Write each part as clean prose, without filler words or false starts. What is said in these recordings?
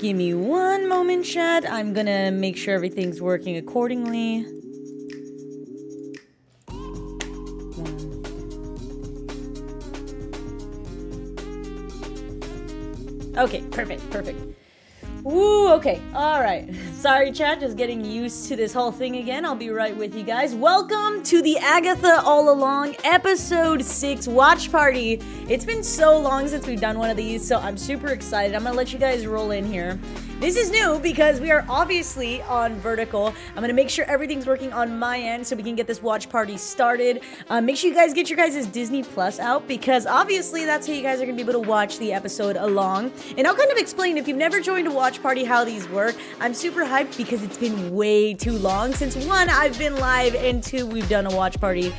Give me one moment, chat. I'm gonna make sure everything's working accordingly. Okay, perfect. Woo, okay, alright. Sorry, chat, just getting used to this whole thing again. I'll be right with you guys. Welcome to the Agatha All Along Episode 6 Watch Party. It's been so long since we've done one of these, so I'm super excited. I'm gonna let you guys roll in here. This is new because we are obviously on vertical. I'm gonna make sure everything's working on my end so we can get this watch party started. Make sure you guys get your guys' Disney Plus out because obviously that's how you guys are gonna be able to watch the episode along. And I'll kind of explain, if you've never joined a watch party, how these work. I'm super hyped because it's been way too long since one, I've been live, and two, we've done a watch party.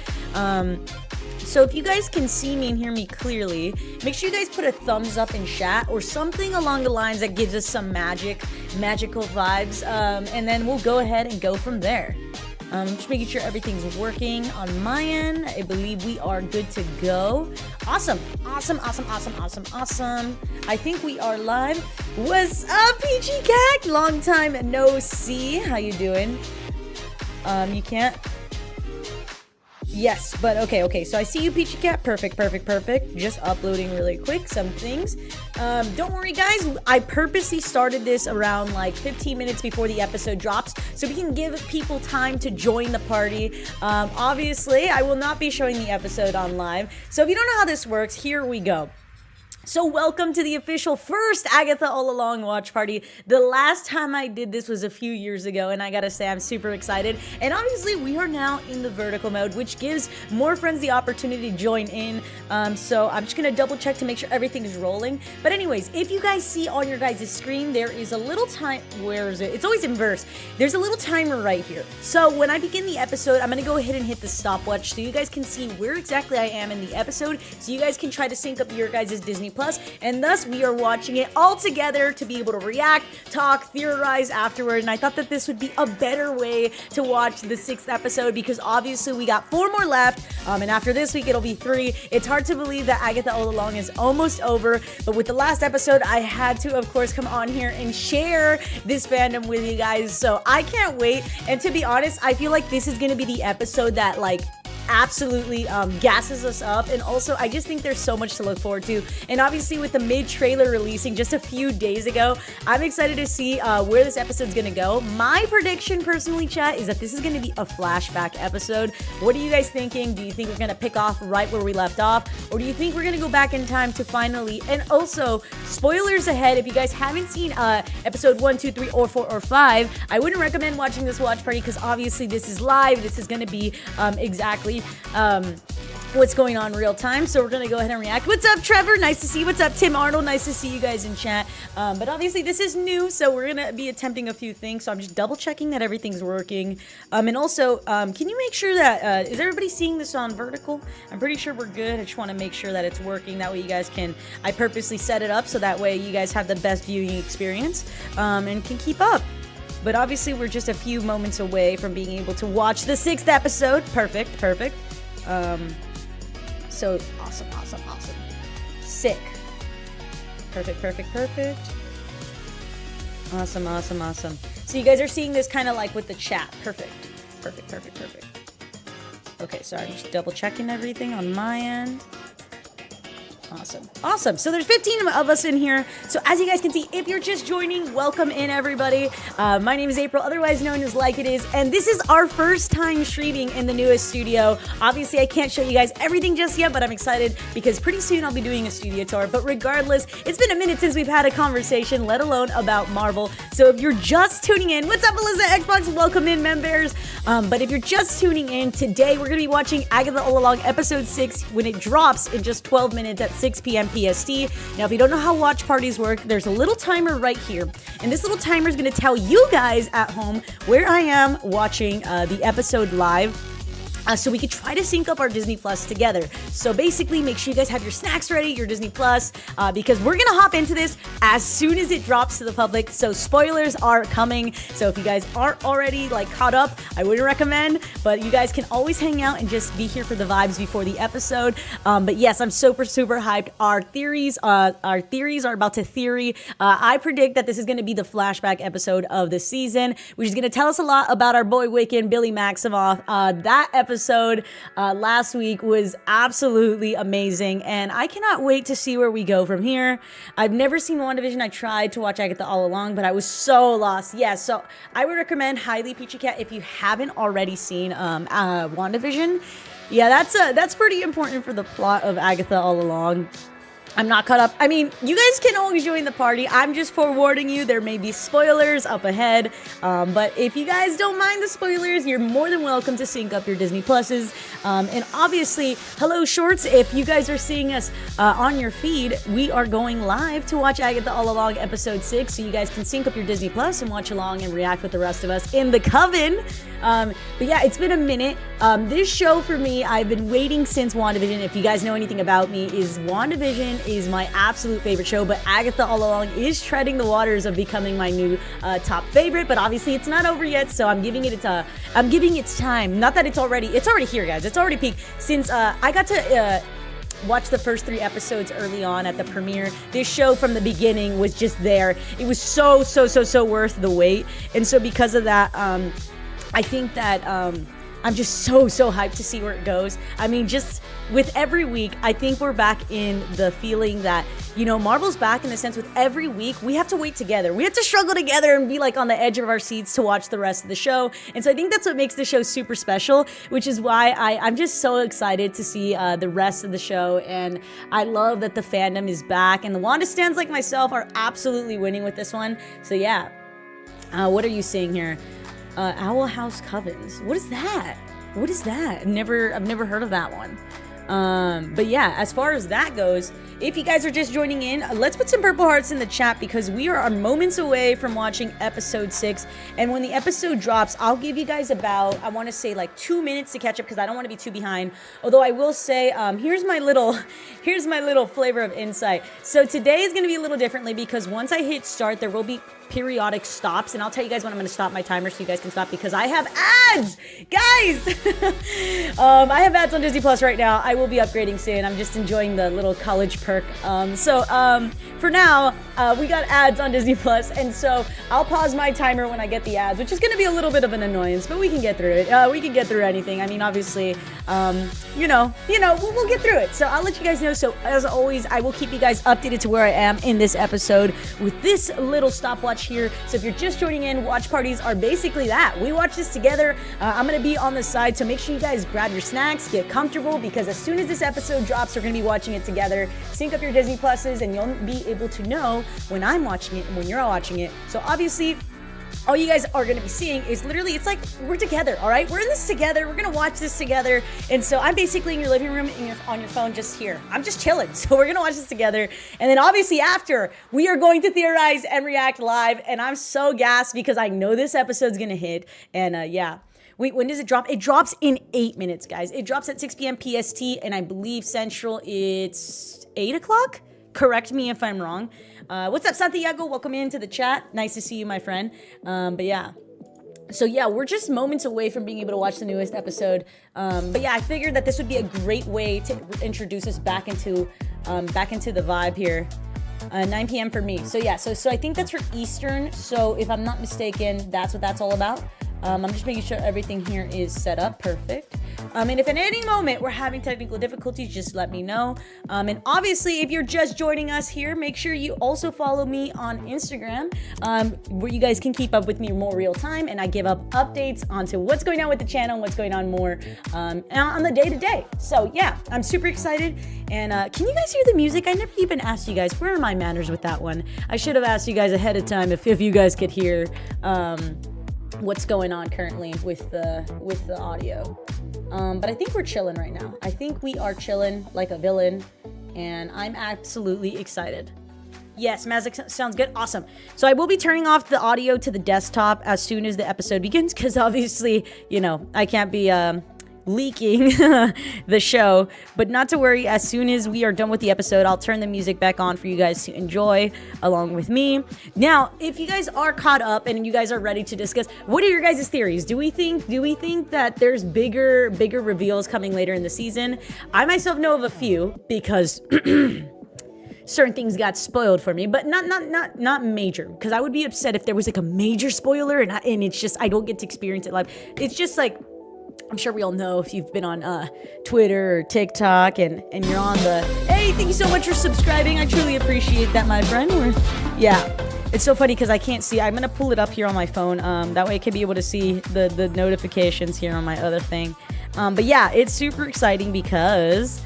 So if you guys can see me and hear me clearly, make sure you guys put a thumbs up in chat or something along the lines that gives us some magical vibes, and then we'll go ahead and go from there. Just making sure everything's working on my end. I believe we are good to go. Awesome. I think we are live. What's up, Peachy Cat? Long time no see. How you doing? You can't? Yes, but okay. So I see you, Peachy Cat. Perfect. Just uploading really quick some things. Don't worry, guys. I purposely started this around like 15 minutes before the episode drops so we can give people time to join the party. Obviously, I will not be showing the episode on live. So if you don't know how this works, here we go. So welcome to the official first Agatha All Along watch party. The last time I did this was a few years ago, and I gotta say I'm super excited. And obviously we are now in the vertical mode, which gives more friends the opportunity to join in. So I'm just gonna double check to make sure everything is rolling. But anyways, if you guys see on your guys' screen, there is a little time, where is it? It's always in verse. There's a little timer right here. So when I begin the episode, I'm gonna go ahead and hit the stopwatch so you guys can see where exactly I am in the episode, so you guys can try to sync up your guys' Disney Plus, and thus we are watching it all together to be able to react, talk, theorize afterward. And I thought that this would be a better way to watch the 6th episode because obviously we got 4 more left, and after this week it'll be 3. It's hard to believe that Agatha All Along is almost over, but with the last episode I had to, of course, come on here and share this fandom with you guys, so I can't wait. And to be honest, I feel like this is gonna be the episode that absolutely gasses us up, and also I just think there's so much to look forward to. And obviously with the mid-trailer releasing just a few days ago, I'm excited to see where this episode's gonna go. My prediction personally, chat, is that this is gonna be a flashback episode. What are you guys thinking? Do you think we're gonna pick off right where we left off, or do you think we're gonna go back in time to finally, and also spoilers ahead, if you guys haven't seen episode 1, 2, 3, or 4, or 5, I wouldn't recommend watching this watch party because obviously this is live. This is gonna be exactly what's going on real time, so we're gonna go ahead and react. What's up, Trevor? Nice to see you. What's up, Tim Arnold? Nice to see you guys in chat. But obviously this is new, so we're gonna be attempting a few things, so I'm just double checking that everything's working. And also, can you make sure that is everybody seeing this on vertical? I'm pretty sure we're good. I just want to make sure that it's working, that way you guys can, I purposely set it up so that way you guys have the best viewing experience and can keep up. But obviously we're just a few moments away from being able to watch the 6th episode. Perfect. So awesome. Sick. Perfect. Awesome. So you guys are seeing this kind of like with the chat. Perfect. Okay, sorry, I'm just double checking everything on my end. Awesome. So there's 15 of us in here. So as you guys can see, if you're just joining, welcome in, everybody. My name is April, otherwise known as Like It Is, and this is our first time streaming in the newest studio. Obviously, I can't show you guys everything just yet, but I'm excited because pretty soon I'll be doing a studio tour. But regardless, it's been a minute since we've had a conversation, let alone about Marvel. So if you're just tuning in, what's up, Alyssa Xbox? Welcome in, members. But if you're just tuning in, today we're going to be watching Agatha All Along episode 6 when it drops in just 12 minutes at 6 p.m. PST. Now, if you don't know how watch parties work, there's a little timer right here. And this little timer is going to tell you guys at home where I am watching the episode live. so we could try to sync up our Disney Plus together. So basically, make sure you guys have your snacks ready, your Disney Plus, because we're gonna hop into this as soon as it drops to the public. So spoilers are coming. So if you guys aren't already like caught up, I wouldn't recommend, but you guys can always hang out and just be here for the vibes before the episode. But yes, I'm super hyped. Our theories are about to theory. I predict that this is gonna be the flashback episode of the season, which is gonna tell us a lot about our boy Wiccan, Billy Maximoff. That episode last week was absolutely amazing, and I cannot wait to see where we go from here. I've never seen WandaVision. I tried to watch Agatha all along, but I was so lost. Yeah, so I would recommend highly Peachy Cat if you haven't already seen WandaVision. Yeah, that's pretty important for the plot of Agatha all along. I'm not caught up. I mean, you guys can always join the party. I'm just forewarning you, there may be spoilers up ahead. But if you guys don't mind the spoilers, you're more than welcome to sync up your Disney Pluses. And obviously, hello Shorts, if you guys are seeing us on your feed, we are going live to watch Agatha All Along episode 6, so you guys can sync up your Disney Plus and watch along and react with the rest of us in the coven. But yeah, it's been a minute. This show for me, I've been waiting since WandaVision. If you guys know anything about me, is WandaVision is my absolute favorite show, but Agatha All Along is treading the waters of becoming my new top favorite. But obviously, it's not over yet, so I'm giving it its time. Not that it's already here, guys. It's already peaked since I got to watch the first 3 episodes early on at the premiere. This show from the beginning was just there. It was so worth the wait, and so because of that, I think that I'm just so hyped to see where it goes. I mean, just with every week, I think we're back in the feeling that, you know, Marvel's back in the sense with every week, we have to wait together. We have to struggle together and be like on the edge of our seats to watch the rest of the show. And so I think that's what makes the show super special, which is why I'm just so excited to see the rest of the show. And I love that the fandom is back. And the Wanda stans like myself are absolutely winning with this one. So yeah, what are you seeing here? Owl House Covens. What is that? What is that? I've never heard of that one. But yeah, as far as that goes, if you guys are just joining in, let's put some purple hearts in the chat because we are moments away from watching episode 6. And when the episode drops, I'll give you guys about, I want to say like 2 minutes to catch up because I don't want to be too behind. Although I will say, here's my little flavor of insight. So today is going to be a little differently because once I hit start, there will be periodic stops, and I'll tell you guys when I'm going to stop my timer so you guys can stop because I have ads, guys. I have ads on Disney Plus right now. I will be upgrading soon. I'm just enjoying the little college perk. For now, we got ads on Disney Plus, and so I'll pause my timer when I get the ads, which is going to be a little bit of an annoyance, but we can get through it. We can get through anything. I mean, obviously, we'll get through it. So I'll let you guys know. So as always, I will keep you guys updated to where I am in this episode with this little stopwatch here. So if you're just joining in, watch parties are basically that. We watch this together. I'm going to be on the side, so make sure you guys grab your snacks, get comfortable, because as soon as this episode drops, we're going to be watching it together. Sync up your Disney Pluses, and you'll be able to know when I'm watching it and when you're all watching it. So obviously, all you guys are going to be seeing is literally, it's like we're together, all right? We're in this together. We're going to watch this together. And so I'm basically in your living room and on your phone just here. I'm just chilling. So we're going to watch this together. And then obviously after, we are going to theorize and react live. And I'm so gassed because I know this episode's going to hit. And yeah. Wait, when does it drop? It drops in 8 minutes, guys. It drops at 6 p.m. PST. And I believe Central, it's 8 o'clock? Correct me if I'm wrong. What's up, Santiago? Welcome into the chat. Nice to see you, my friend. But yeah. So yeah, we're just moments away from being able to watch the newest episode. But yeah, I figured that this would be a great way to introduce us back into the vibe here. 9 p.m. for me. So yeah, so I think that's for Eastern. So if I'm not mistaken, that's what that's all about. I'm just making sure everything here is set up perfect. And if at any moment we're having technical difficulties, just let me know. And obviously, if you're just joining us here, make sure you also follow me on Instagram, where you guys can keep up with me more real time. And I give up updates onto what's going on with the channel and what's going on more on the day-to-day. So yeah, I'm super excited. And can you guys hear the music? I never even asked you guys. Where are my manners with that one? I should have asked you guys ahead of time if you guys could hear what's going on currently with the audio. But I think we're chilling right now. I think we are chilling like a villain, and I'm absolutely excited. Yes, Mazik sounds good. Awesome. So I will be turning off the audio to the desktop as soon as the episode begins, because obviously, I can't be leaking the show. But not to worry, as soon as we are done with the episode, I'll turn the music back on for you guys to enjoy along with me. Now, if you guys are caught up and you guys are ready to discuss, what are your guys' theories? Do we think that there's bigger reveals coming later in the season? I myself know of a few because certain things got spoiled for me, but not major, because I would be upset if there was like a major spoiler and it's just I don't get to experience it live. It's just like, I'm sure we all know if you've been on Twitter or TikTok and you're on the, hey, thank you so much for subscribing. I truly appreciate that, my friend. Yeah, it's so funny because I can't see. I'm going to pull it up here on my phone. That way I can be able to see the notifications here on my other thing. But yeah, it's super exciting because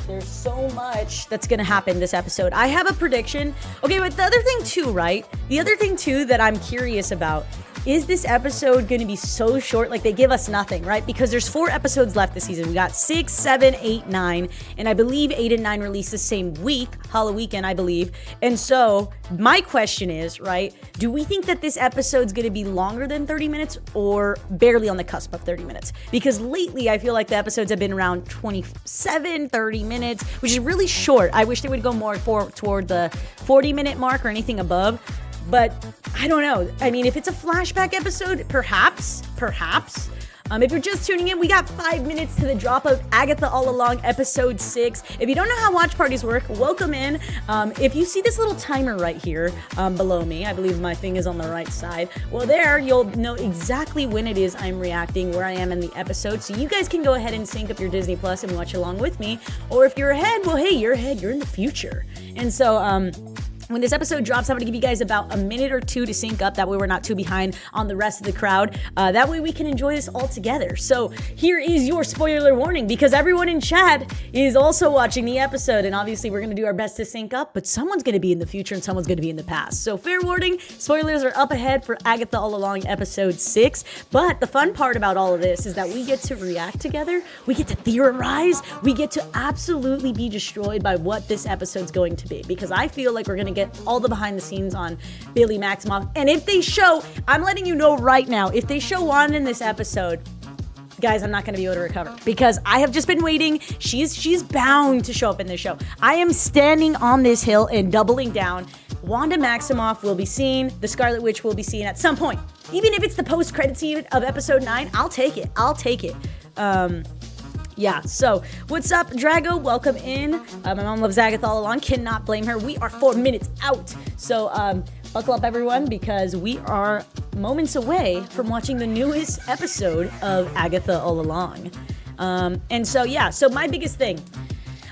there's so much that's gonna happen this episode. I have a prediction. Okay, but the other thing too, right? The other thing too that I'm curious about is this episode going to be so short? Like, they give us nothing, right? Because there's 4 episodes left this season. We got 6, 7, 8, 9, and I believe 8 and 9 released the same week, Halloween weekend, I believe. And so my question is, right, do we think that this episode's going to be longer than 30 minutes or barely on the cusp of 30 minutes? Because lately I feel like the episodes have been around 27, 30 minutes, which is really short. I wish they would go more toward the 40-minute mark or anything above. But I don't know. I mean, if it's a flashback episode, perhaps. If you're just tuning in, we got 5 minutes to the drop of Agatha All Along, episode 6. If you don't know how watch parties work, welcome in. If you see this little timer right here below me, I believe my thing is on the right side. Well, there, you'll know exactly when it is I'm reacting, where I am in the episode. So you guys can go ahead and sync up your Disney Plus and watch along with me. Or if you're ahead, well, hey, you're ahead. You're in the future. And so, when this episode drops, I'm going to give you guys about a minute or 2 to sync up. That way we're not too behind on the rest of the crowd. That way we can enjoy this all together. So here is your spoiler warning, because everyone in chat is also watching the episode. And obviously we're going to do our best to sync up, but someone's going to be in the future and someone's going to be in the past. So fair warning, spoilers are up ahead for Agatha All Along, episode 6. But the fun part about all of this is that we get to react together. We get to theorize. We get to absolutely be destroyed by what this episode's going to be. Because I feel like we're going to get all the behind the scenes on Billy Maximoff. And if they show, I'm letting you know right now, if they show Wanda in this episode, guys, I'm not going to be able to recover, because I have just been waiting. She's bound to show up in this show. I am standing on this hill and doubling down. Wanda Maximoff will be seen. The Scarlet Witch will be seen at some point. Even if it's the post-credit scene of episode 9, I'll take it. Yeah, so what's up, Drago? Welcome in. My mom loves Agatha All Along. Cannot blame her. We are 4 minutes out. So buckle up, everyone, because we are moments away from watching the newest episode of Agatha All Along. And so, yeah, so my biggest thing,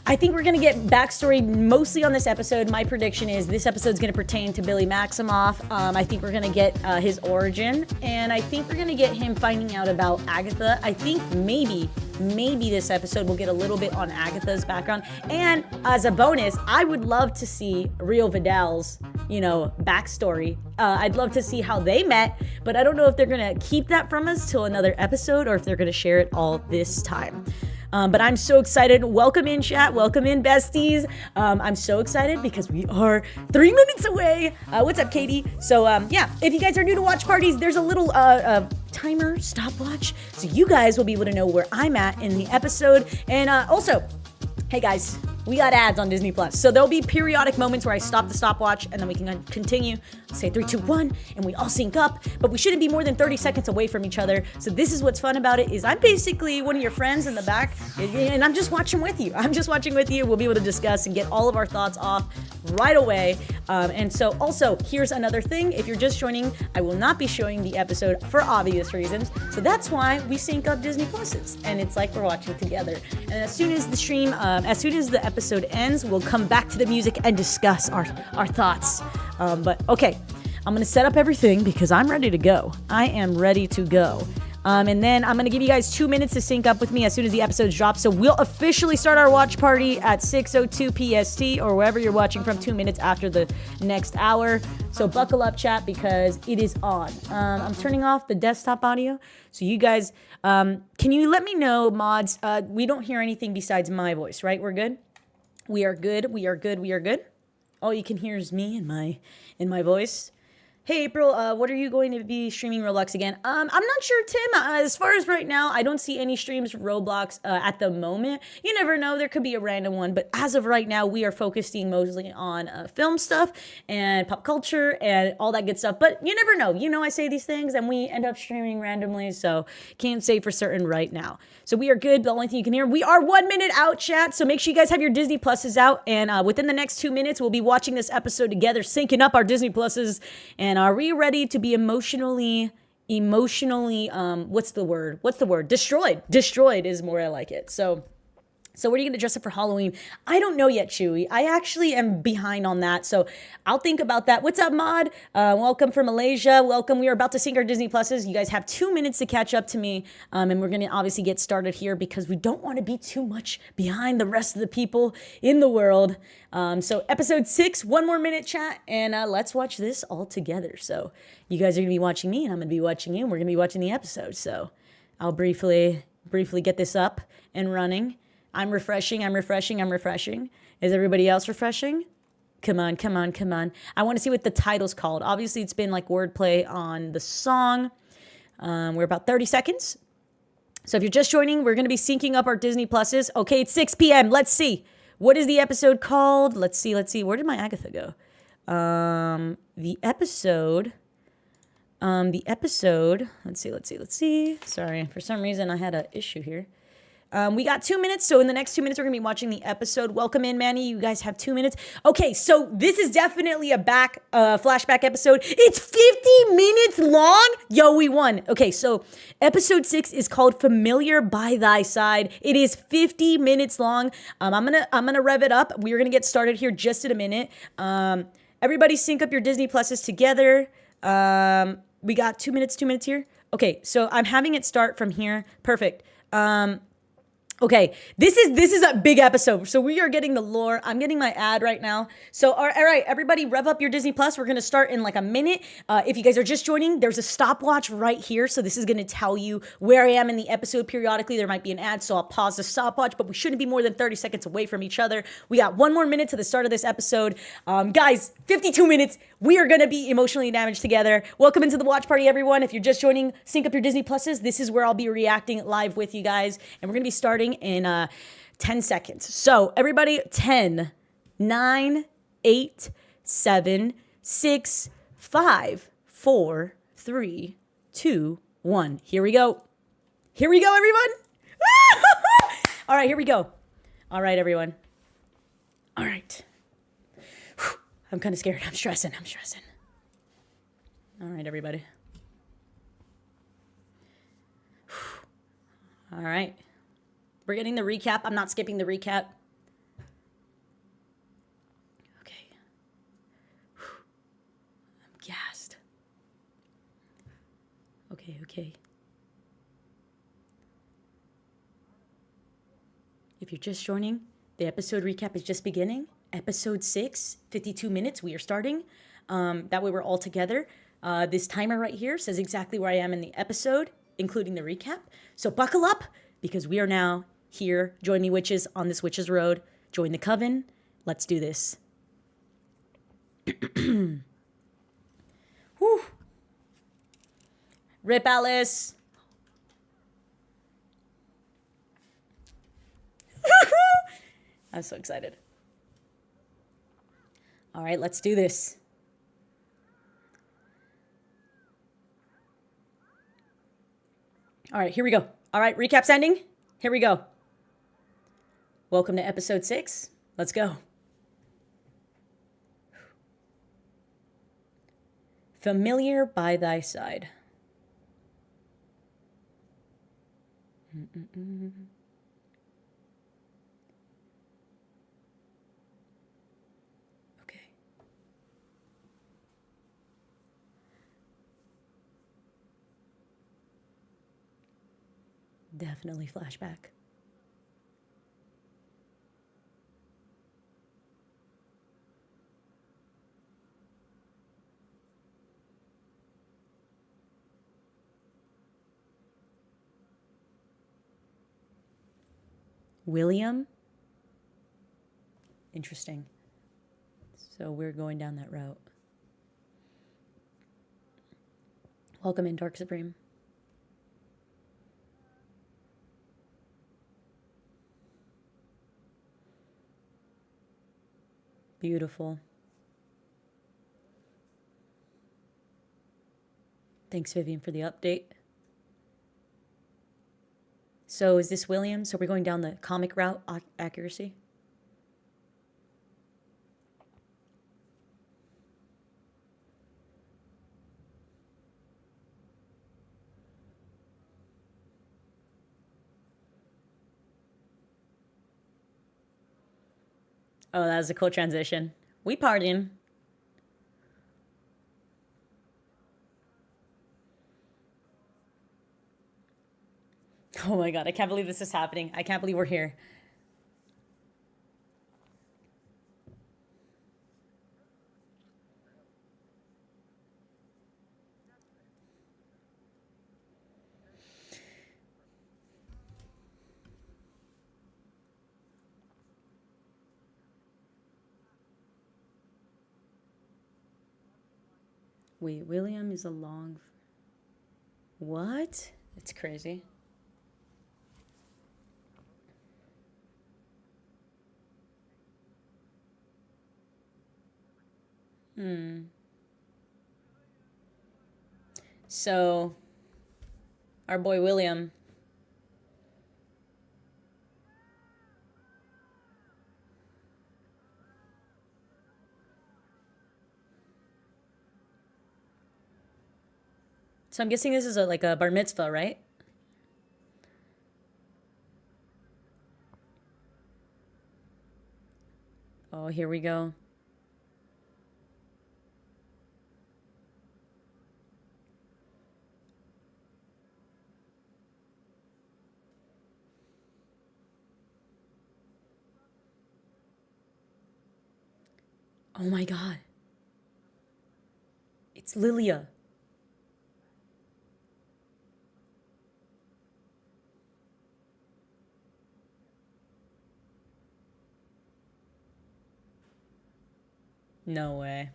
I think we're going to get backstory mostly on this episode. My prediction is this episode's going to pertain to Billy Maximoff. I think we're going to get his origin, and I think we're going to get him finding out about Agatha. I think maybe this episode will get a little bit on Agatha's background. And as a bonus, I would love to see Rio Vidal's, backstory. I'd love to see how they met, but I don't know if they're going to keep that from us till another episode or if they're going to share it all this time. But I'm so excited. Welcome in, chat. Welcome in, besties. I'm so excited because we are 3 minutes away. What's up, Katie? So, yeah, if you guys are new to watch parties, there's a little timer stopwatch, so you guys will be able to know where I'm at in the episode. And also, hey guys, we got ads on Disney Plus, so there'll be periodic moments where I stop the stopwatch and then we can continue. Say 3, 2, 1, and we all sync up, but we shouldn't be more than 30 seconds away from each other. So this is what's fun about it, is I'm basically one of your friends in the back, and I'm just watching with you. We'll be able to discuss and get all of our thoughts off right away. And so also, here's another thing. If you're just joining, I will not be showing the episode for obvious reasons. So that's why we sync up Disney Pluses, and it's like we're watching together. And as soon as the stream, as soon as the episode ends, we'll come back to the music and discuss our thoughts. But okay, I'm going to set up everything because I'm ready to go. I am ready to go. And then I'm going to give you guys 2 minutes to sync up with me as soon as the episodes drop. So we'll officially start our watch party at 6:02 PST or wherever you're watching from, 2 minutes after the next hour. So buckle up, chat, because it is on. I'm turning off the desktop audio. So you guys, can you let me know, mods? We don't hear anything besides my voice, right? We're good? We are good. All you can hear is me and my voice. Hey April, what are you going to be streaming Roblox again? I'm not sure, Tim. As far as right now, I don't see any streams Roblox at the moment. You never know, there could be a random one, but as of right now, we are focusing mostly on film stuff and pop culture and all that good stuff. But you never know. You know, I say these things and we end up streaming randomly, so can't say for certain right now. So we are good. The only thing you can hear, we are 1 minute out, chat. So make sure you guys have your Disney Pluses out, and within the next 2 minutes, we'll be watching this episode together, syncing up our Disney Pluses. And are we ready to be emotionally, what's the word? Destroyed is more I like it. So what are you going to dress up for Halloween? I don't know yet, Chewy. I actually am behind on that, so I'll think about that. What's up, Mod? Welcome from Malaysia. Welcome. We are about to sync our Disney Pluses. You guys have 2 minutes to catch up to me, and we're going to obviously get started here because we don't want to be too much behind the rest of the people in the world. So episode 6, 1 more minute, chat, and let's watch this all together. So you guys are going to be watching me, and I'm going to be watching you, and we're going to be watching the episode. So I'll briefly get this up and running. I'm refreshing. Is everybody else refreshing? Come on. I want to see what the title's called. Obviously, it's been like wordplay on the song. We're about 30 seconds. So if you're just joining, we're going to be syncing up our Disney Pluses. Okay, it's 6 p.m. Let's see. What is the episode called? Let's see. Where did my Agatha go? The episode. Let's see. Sorry, for some reason I had an issue here. We got 2 minutes, so in the next 2 minutes, we're going to be watching the episode. Welcome in, Manny. You guys have 2 minutes. Okay, so this is definitely a flashback episode. It's 50 minutes long. Yo, we won. Okay, so episode 6 is called Familiar by Thy Side. It is 50 minutes long. I'm gonna rev it up. We're gonna get started here just in a minute. Everybody sync up your Disney Pluses together. We got 2 minutes here. Okay, so I'm having it start from here. Perfect. Okay, this is a big episode. So we are getting the lore. I'm getting my ad right now. So all right, everybody rev up your Disney Plus. We're going to start in like a minute. If you guys are just joining, there's a stopwatch right here. So this is going to tell you where I am in the episode. Periodically, there might be an ad, so I'll pause the stopwatch, but we shouldn't be more than 30 seconds away from each other. We got 1 more minute to the start of this episode. Guys, 52 minutes. We are going to be emotionally damaged together. Welcome into the watch party, everyone. If you're just joining, sync up your Disney Pluses. This is where I'll be reacting live with you guys. And we're going to be starting in 10 seconds. So everybody, 10, 9, 8, 7, 6, 5, 4, 3, 2, 1. Here we go. Everyone. All right, here we go. All right, everyone. All right. I'm kind of scared. I'm stressing. All right, everybody. All right. We're getting the recap. I'm not skipping the recap. Okay. I'm gassed. Okay. If you're just joining, the episode recap is just beginning. Episode 6, 52 minutes. We are starting. That way we're all together. This timer right here says exactly where I am in the episode, including the recap. So buckle up because we are now here. Join me, witches, on this witches road. Join the coven. Let's do this. Whew. Rip, Alice. I'm so excited. All right, let's do this. All right, here we go. All right, recap's ending. Here we go. Welcome to episode 6. Let's go. Familiar by Thy Side. Okay. Definitely flashback. William? Interesting. So we're going down that route. Welcome in, Dark Supreme. Beautiful. Thanks, Vivian, for the update. So is this William? So we're going down the comic route, accuracy? Oh, that was a cool transition. We partying. Oh my god, I can't believe this is happening. I can't believe we're here. Wait, William is a long... What? It's crazy. So, our boy William... So I'm guessing this is like a bar mitzvah, right? Oh, here we go. Oh my god. It's Lilia. No way.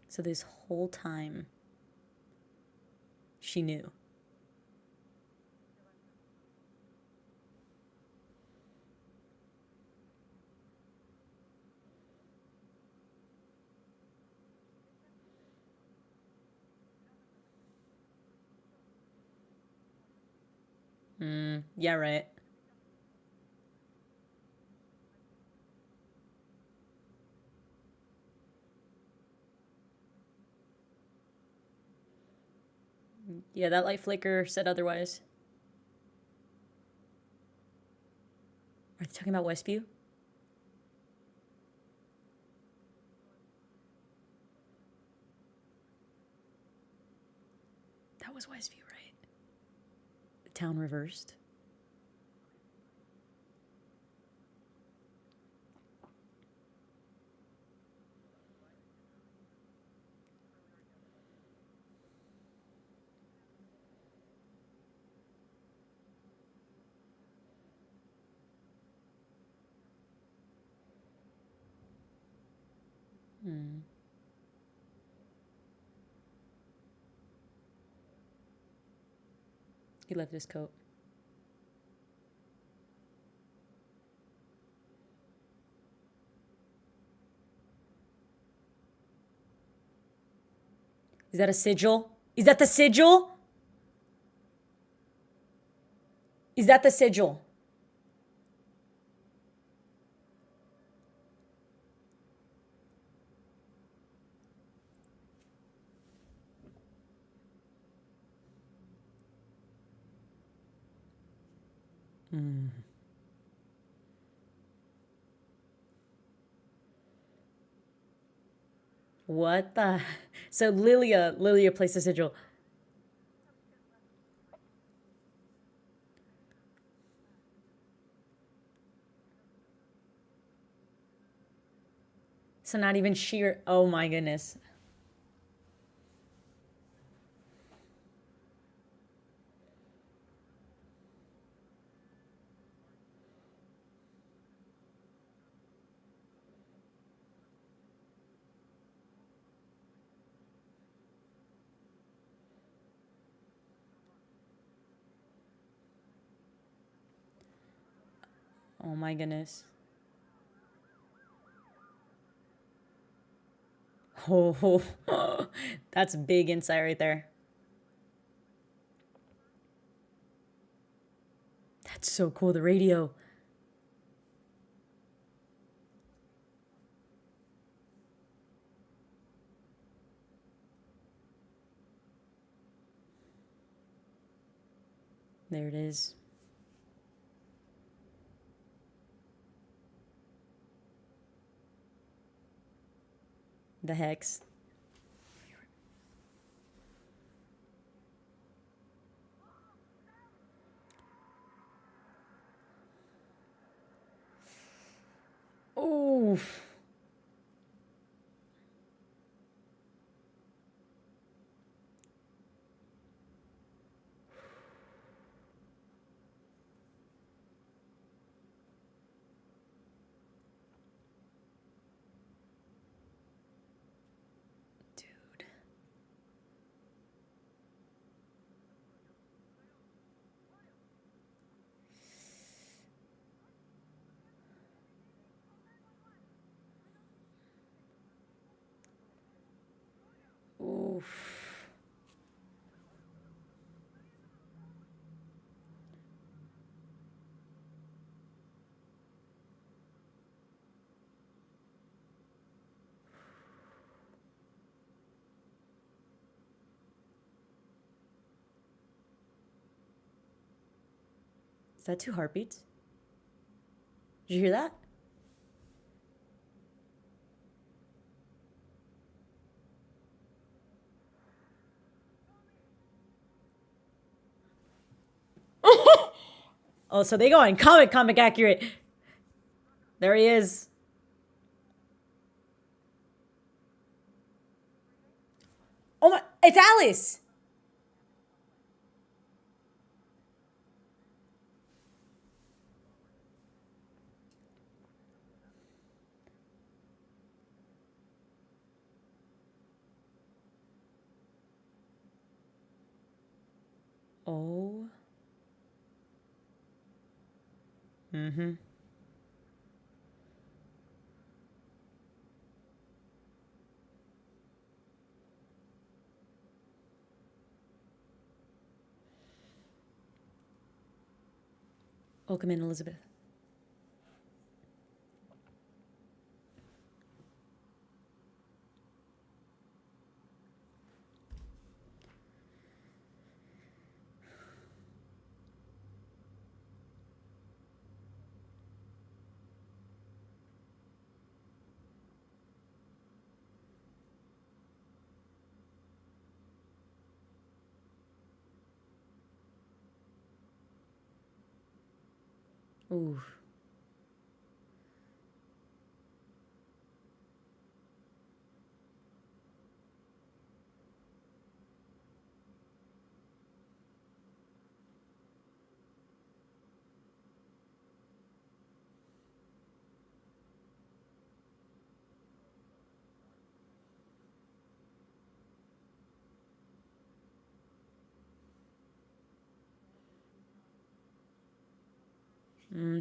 So this whole time, she knew. Yeah, right. Yeah, that light flicker said otherwise. Are they talking about Westview? That was Westview, right? The town reversed. He left his coat. Is that a sigil? Is that the sigil? Is that the sigil? What the? So Lilia placed the sigil. So not even sheer. Oh my goodness. Oh my goodness. Oh, that's big insight right there. That's so cool. The radio. There it is. The hex. Oof. Dude. Oof. Is that 2 heartbeats? Did you hear that? Oh, so they go on comic accurate. There he is. Oh my, it's Alice. Oh. Mm-hmm. Welcome in, Elizabeth. Ooh.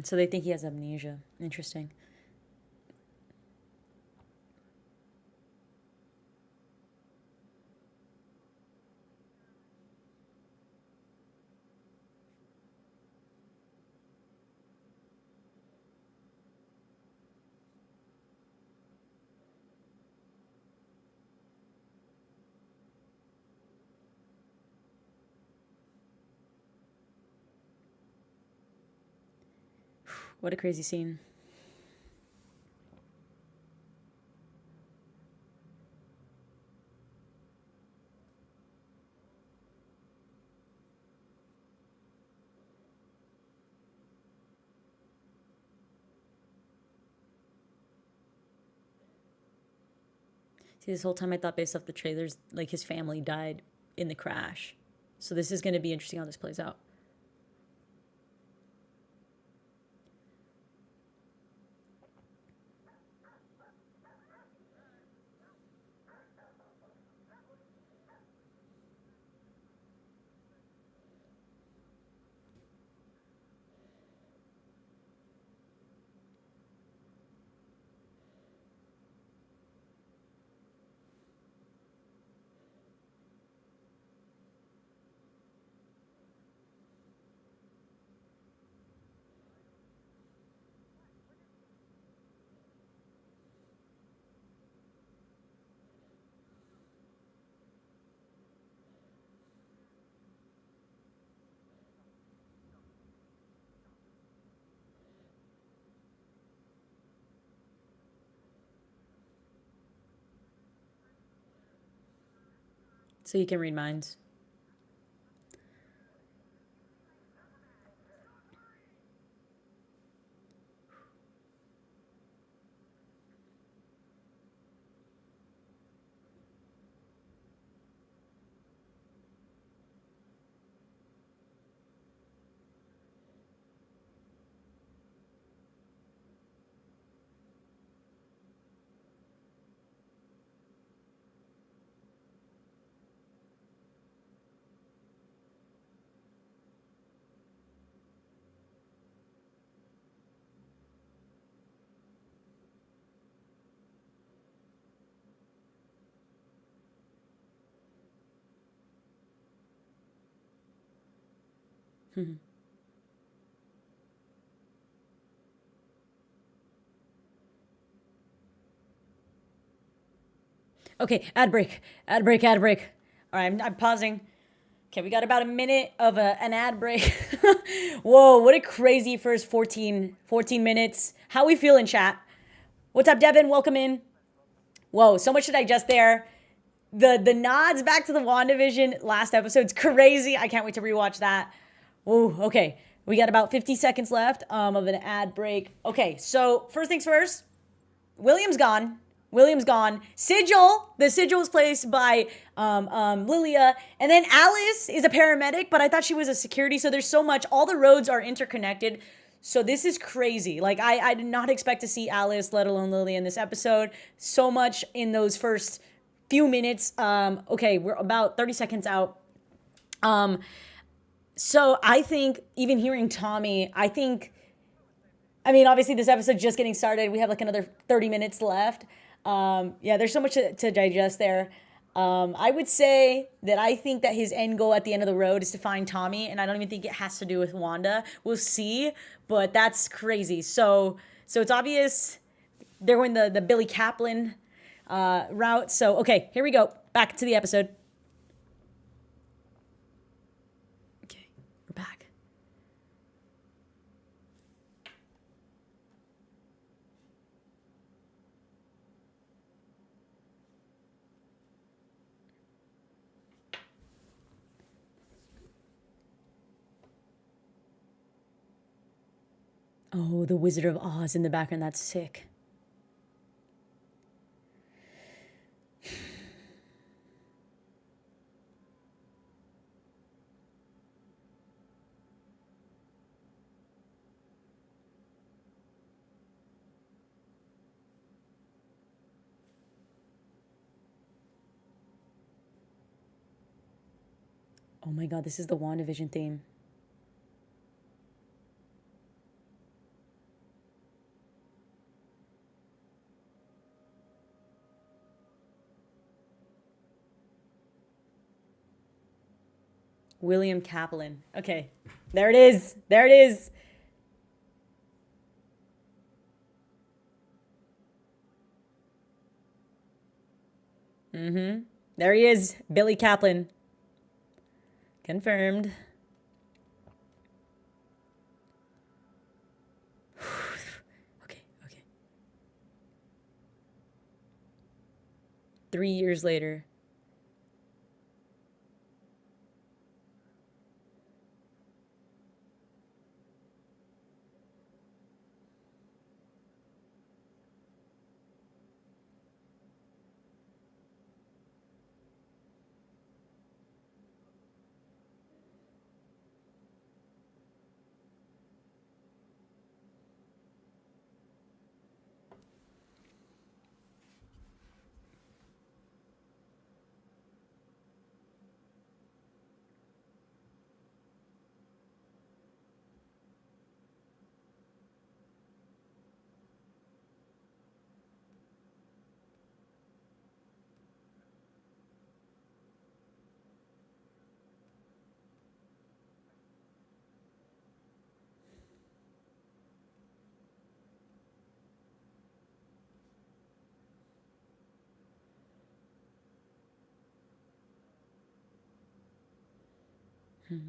So they think he has amnesia. Interesting. What a crazy scene. See, this whole time I thought based off the trailers, like his family died in the crash. So this is going to be interesting how this plays out. So you can read minds. Okay, ad break, ad break, ad break. All right, I'm pausing. Okay, we got about a minute of an ad break. Whoa, what a crazy first 14 minutes. How we feeling, chat? What's up, Devin? Welcome in. Whoa, so much to digest there. The nods back to the WandaVision last episode's crazy. I can't wait to rewatch that. Whoa, okay. We got about 50 seconds left of an ad break. Okay, so first things first, William's gone. William's gone. Sigil, the sigil was placed by Lilia. And then Alice is a paramedic, but I thought she was a security. So there's so much. All the roads are interconnected. So this is crazy. Like, I did not expect to see Alice, let alone Lilia, in this episode. So much in those first few minutes. Okay, we're about 30 seconds out. So I think even hearing Tommy, I mean, obviously this episode's just getting started. We have like another 30 minutes left. Yeah, there's so much to digest there. I would say that I think that his end goal at the end of the road is to find Tommy, and I don't even think it has to do with Wanda. We'll see, but that's crazy. So it's obvious they're going the Billy Kaplan route. So okay, here we go. Back to the episode. Okay, we're back. Oh, the Wizard of Oz in the background. That's sick. Oh my God, this is the WandaVision theme. William Kaplan. Okay, there it is. There it is. There he is, Billy Kaplan. Confirmed. Okay. 3 years later. What's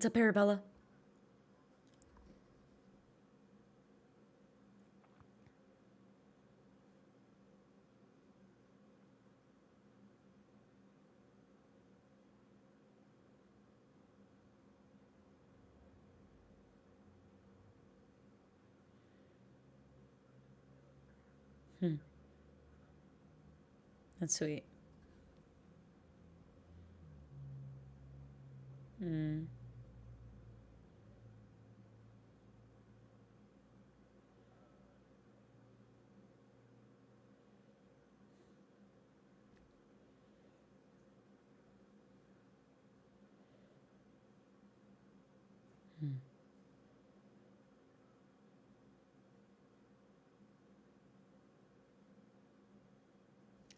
up, Arabella? That's sweet.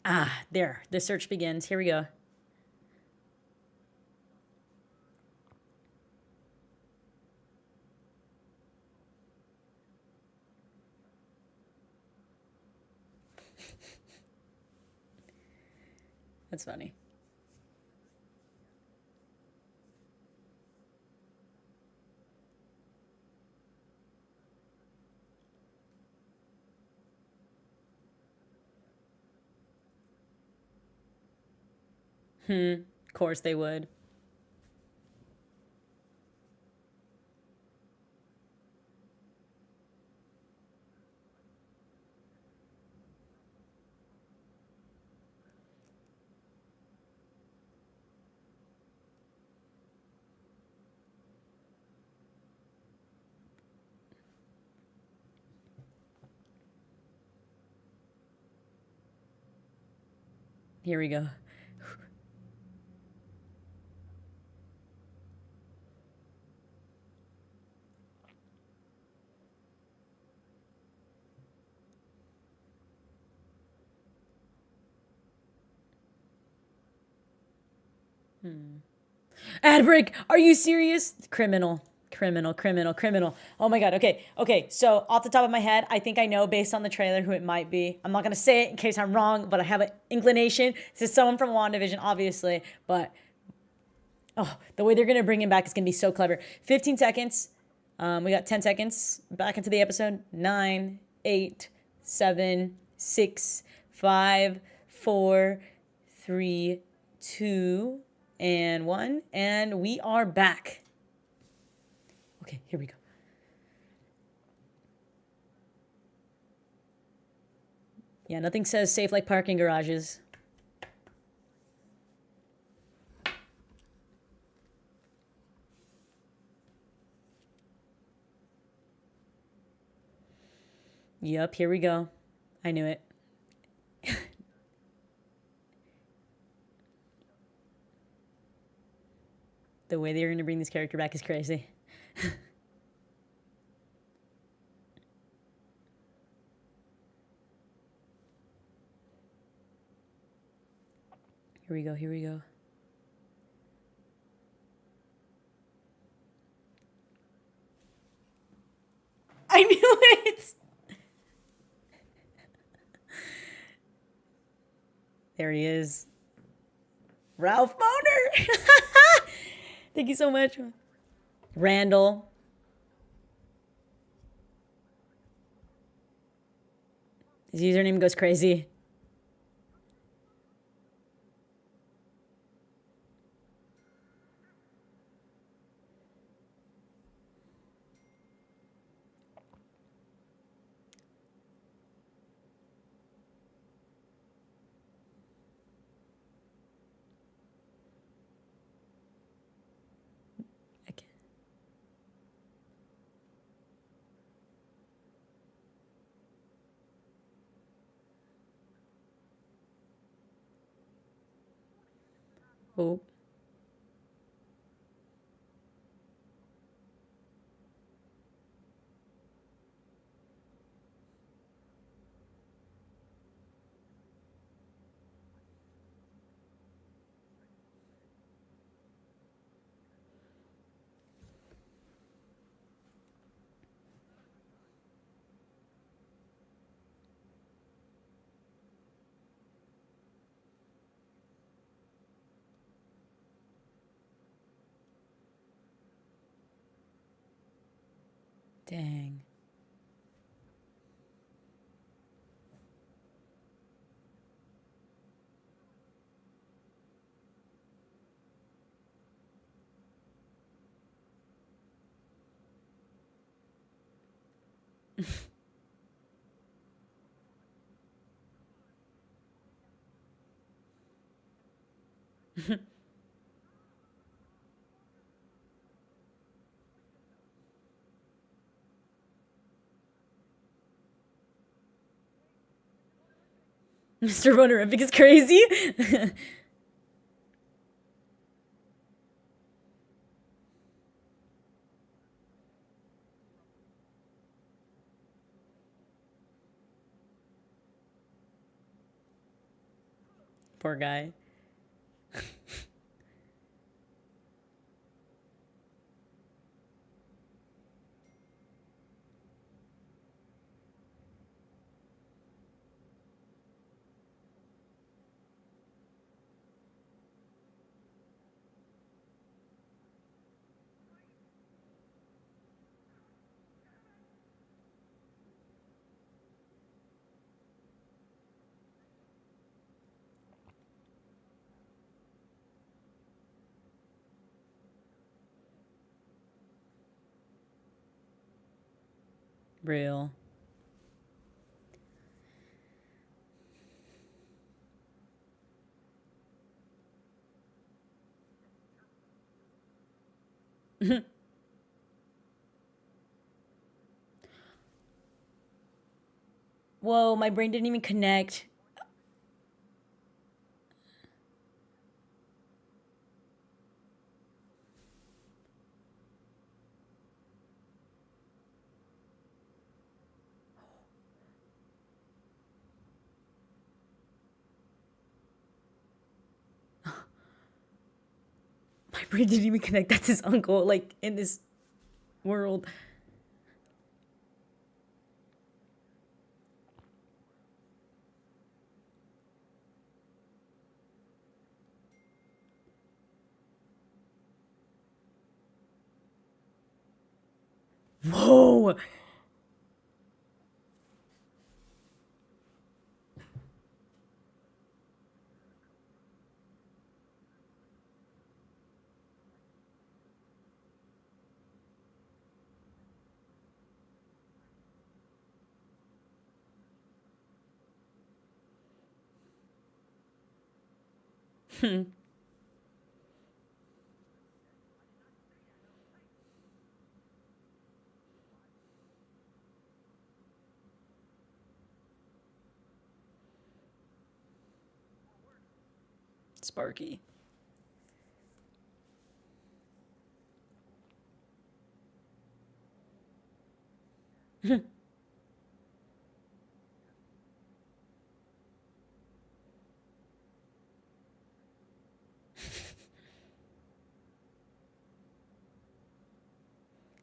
Ah, there. The search begins. Here we go. That's funny. Of course they would. Here we go. Ad break. Are you serious? Criminal. Criminal, criminal, criminal. Oh my God. Okay. Okay. So, off the top of my head, I think I know based on the trailer who it might be. I'm not going to say it in case I'm wrong, but I have an inclination. This is someone from WandaVision, obviously. But, oh, the way they're going to bring him back is going to be so clever. 15 seconds. We got 10 seconds back into the episode. 9, 8, 7, 6, 5, 4, 3, 2, and 1. And we are back. Okay, here we go. Yeah, nothing says safe like parking garages. Yep, here we go. I knew it. The way they're going to bring this character back is crazy. Here we go, here we go. I knew it! There he is. Ralph Boner! Thank you so much. Randall. His username goes crazy. Oh. Dang. Mr. Bonerific is crazy. Poor guy. Real. Whoa, my brain didn't even connect. My brain didn't even connect. That's his uncle, like, in this world. Whoa. Sparky.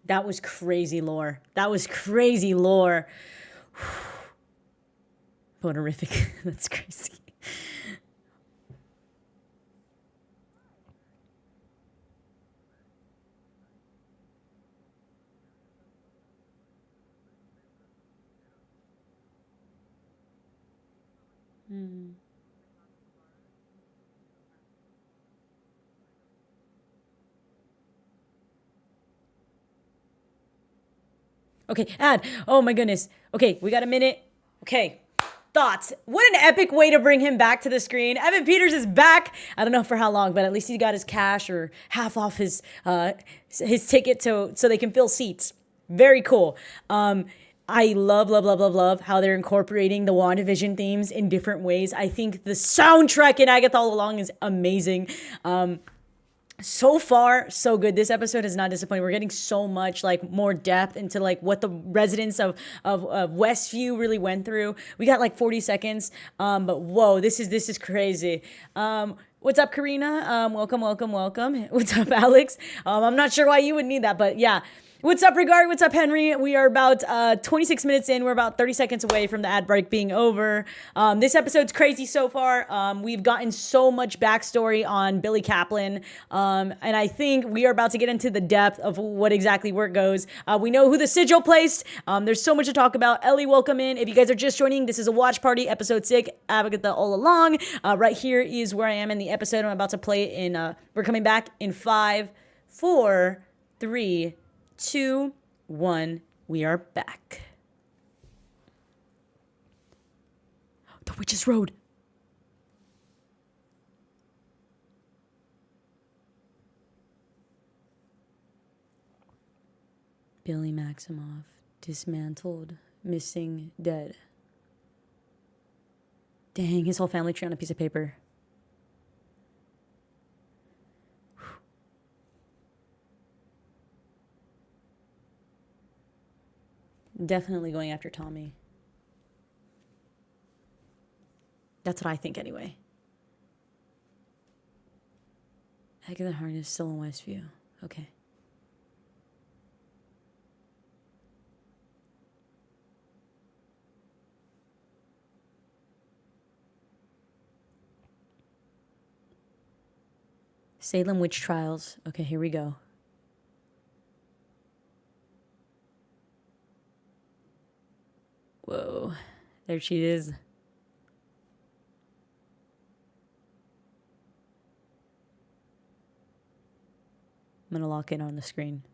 That was crazy lore. That was crazy lore. Bonerific. That's crazy. Okay, ad. Oh my goodness. Okay, we got a minute. Okay. Thoughts. What an epic way to bring him back to the screen. Evan Peters is back. I don't know for how long, but at least he got his cash or half off his ticket so they can fill seats. Very cool. I love how they're incorporating the WandaVision themes in different ways. I think the soundtrack in Agatha All Along is amazing. So far, so good. This episode is not disappointing. We're getting so much like more depth into like what the residents of Westview really went through. We got like 40 seconds, but whoa, this is crazy. What's up, Karina? Welcome. What's up, Alex? I'm not sure why you would need that, but yeah. What's up, Regard? What's up, Henry? We are about 26 minutes in. We're about 30 seconds away from the ad break being over. This episode's crazy so far. We've gotten so much backstory on Billy Kaplan. And I think we are about to get into the depth of what exactly where it goes. We know who the sigil placed. There's so much to talk about. Ellie, welcome in. If you guys are just joining, this is a watch party, episode 6, Agatha All Along. Right here is where I am in the episode. I'm about to play it in, we're coming back in 5, 4, 3, 2, 1. We are back. The Witch's Road. Billy Maximoff dismantled, missing, dead. Dang, his whole family tree on a piece of paper. Definitely going after Tommy. That's what I think anyway. Agatha Harness still in Westview. Okay. Salem Witch Trials. Okay, here we go. Whoa, there she is. I'm gonna lock in on the screen.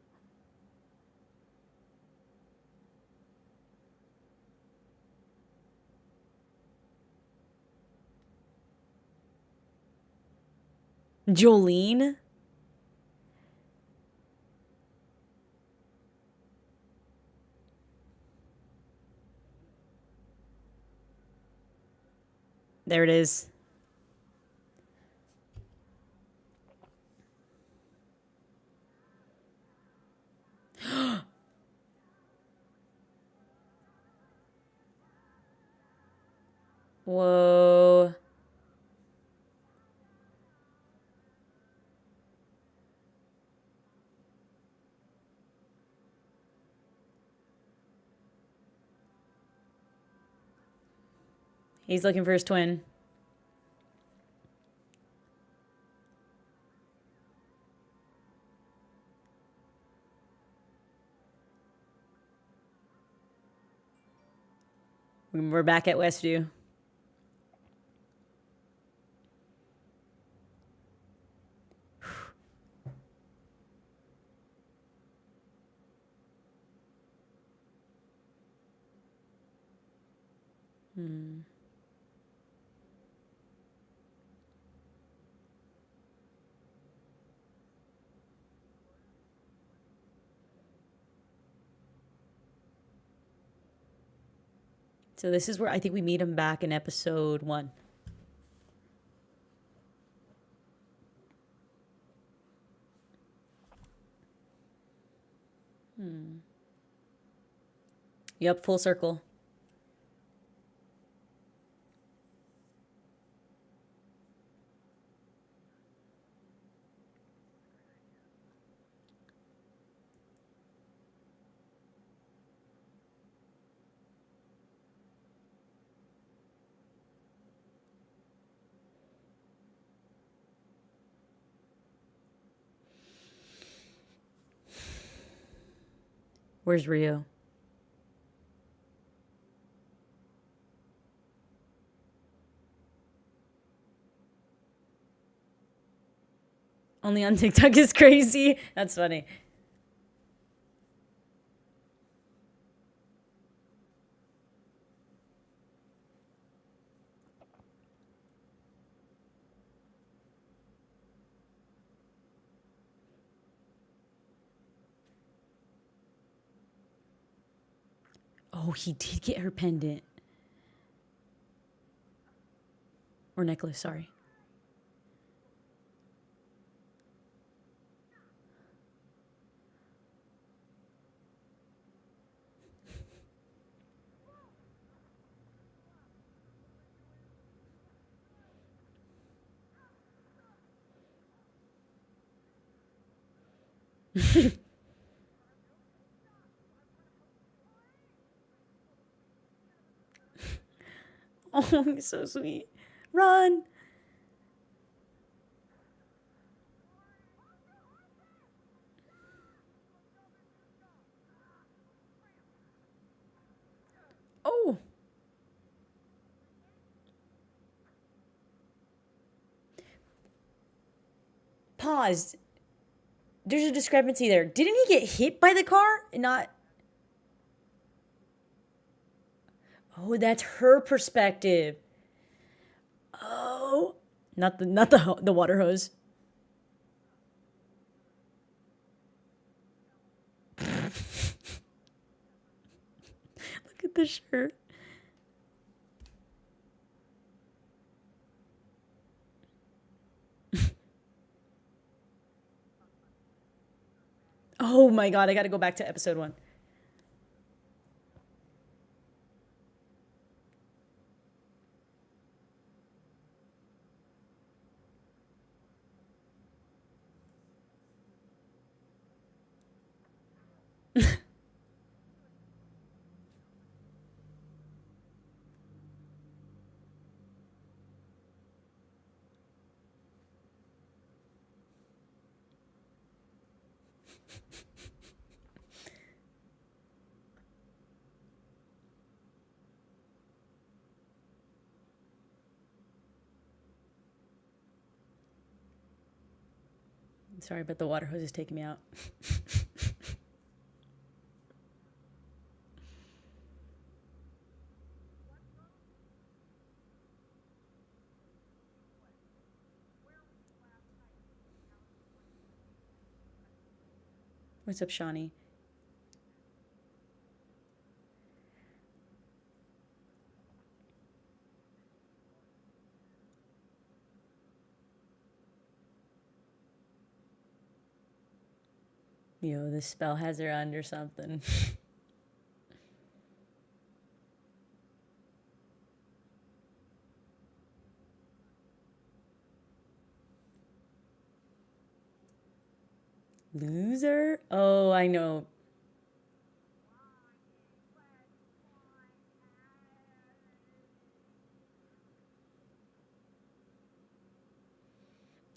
Jolene? There it is. Whoa. He's looking for his twin. We're back at Westview. So this is where I think we meet him back in episode 1. Yep, full circle. Where's Rio? Only on TikTok is crazy. That's funny. Oh, he did get her pendant. Or necklace, sorry. Oh, he's so sweet. Run. Oh. Pause. There's a discrepancy there. Didn't he get hit by the car? Not. Oh, that's her perspective. Oh, not the water hose. Look at the shirt. Oh my god, I got to go back to episode 1. Sorry, but the water hose is taking me out. What's up, Shawnee? Yo, this spell has her under something. Loser? Oh, I know.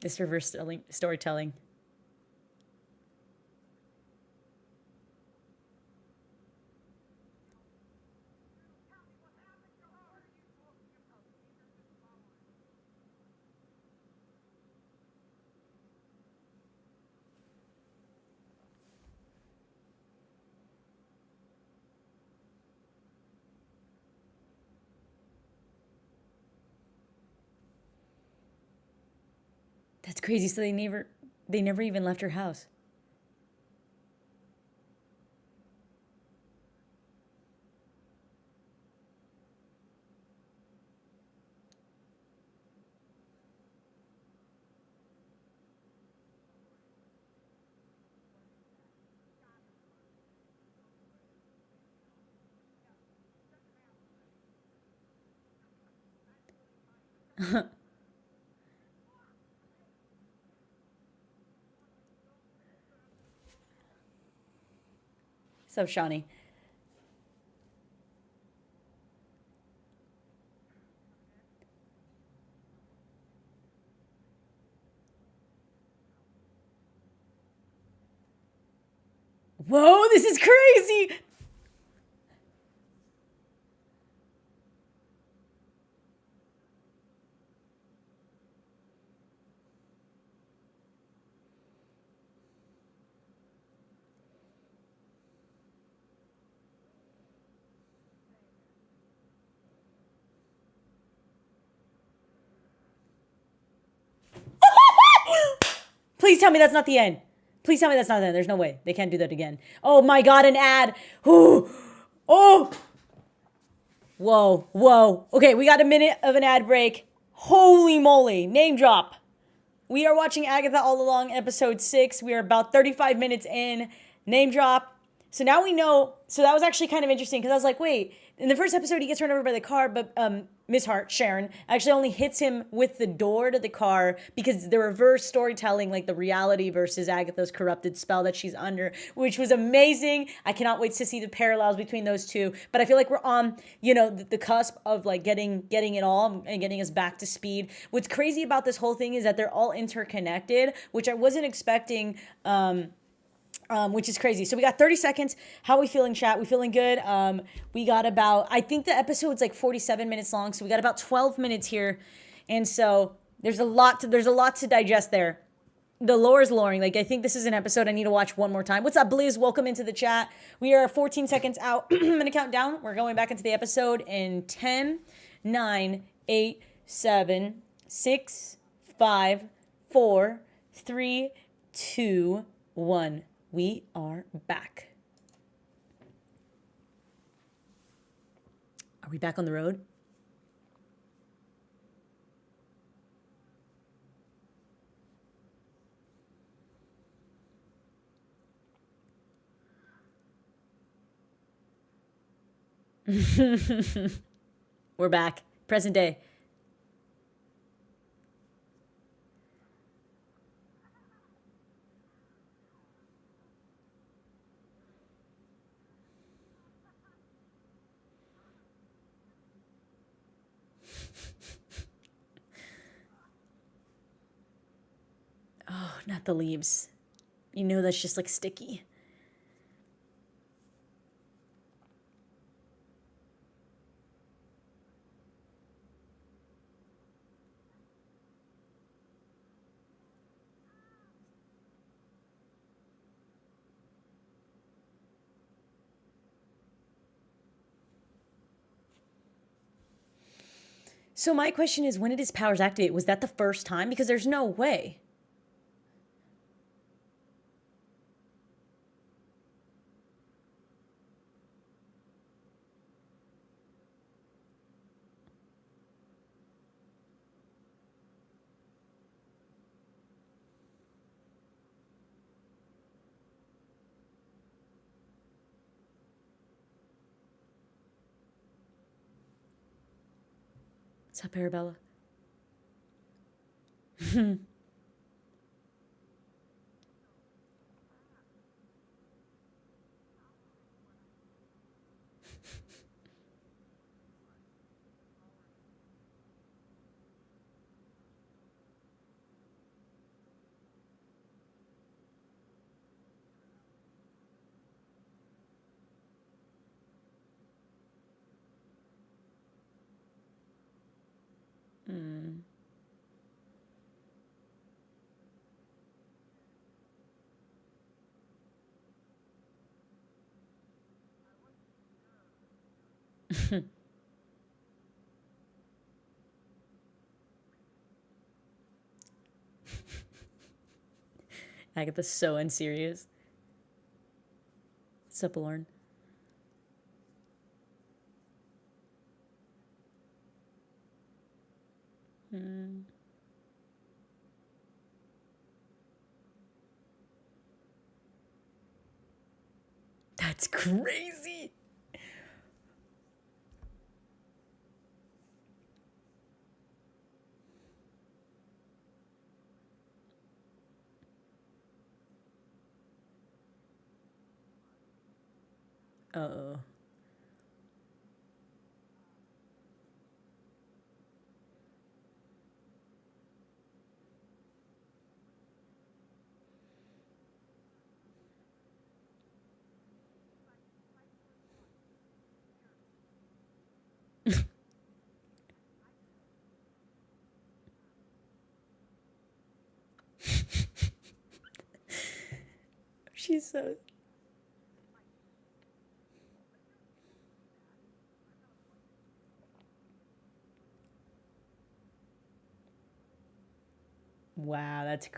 This reverse storytelling. That's crazy. So they never even left her house. So, Shawnee. Whoa, this is crazy. Please tell me that's not the end. Please tell me that's not the end. There's no way. They can't do that again. Oh my god, an ad. Oh. Oh. Whoa, whoa. Okay, we got a minute of an ad break. Holy moly. Name drop. We are watching Agatha All Along, episode 6. We are about 35 minutes in. Name drop. So now we know. So that was actually kind of interesting because I was like, wait, in the first episode, he gets run over by the car, but Miss Hart, Sharon, actually only hits him with the door to the car because the reverse storytelling, like the reality versus Agatha's corrupted spell that she's under, which was amazing. I cannot wait to see the parallels between those two. But I feel like we're on, the cusp of like getting it all and getting us back to speed. What's crazy about this whole thing is that they're all interconnected, which I wasn't expecting. Which is crazy. So we got 30 seconds. How are we feeling, chat? We feeling good? We got about, I think the episode's like 47 minutes long, so we got about 12 minutes here. And so there's a lot to digest there. The lore is loring. Like, I think this is an episode I need to watch one more time. What's up, Blizz? Welcome into the chat. We are 14 seconds out. I'm going to count down. We're going back into the episode in 10, 9, 8, 7, 6, 5, 4, 3, 2, 1. We are back. Are we back on the road? We're back. Present day. Oh, not the leaves. You know that's just like sticky. So my question is, when did his powers activate? Was that the first time? Because there's no way. What's up, Arabella? Agatha's so unserious. What's up, Lauren? That's crazy. Uh-oh. She's so... Wow, that's...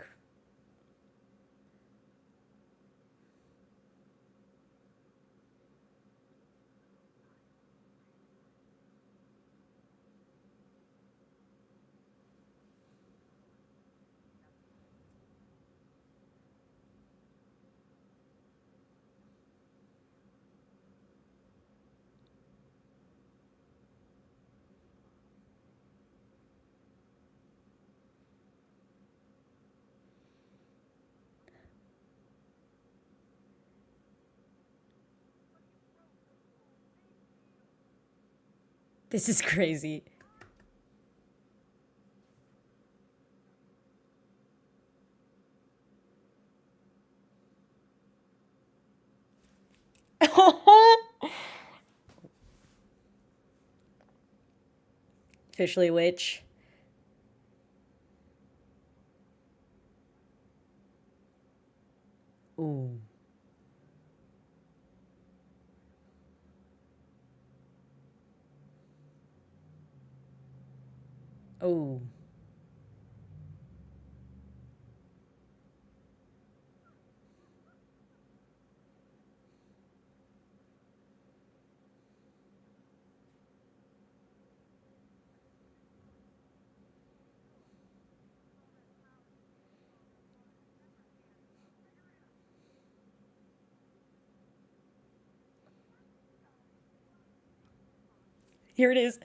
This is crazy. Officially witch. Ooh. Oh. Here it is.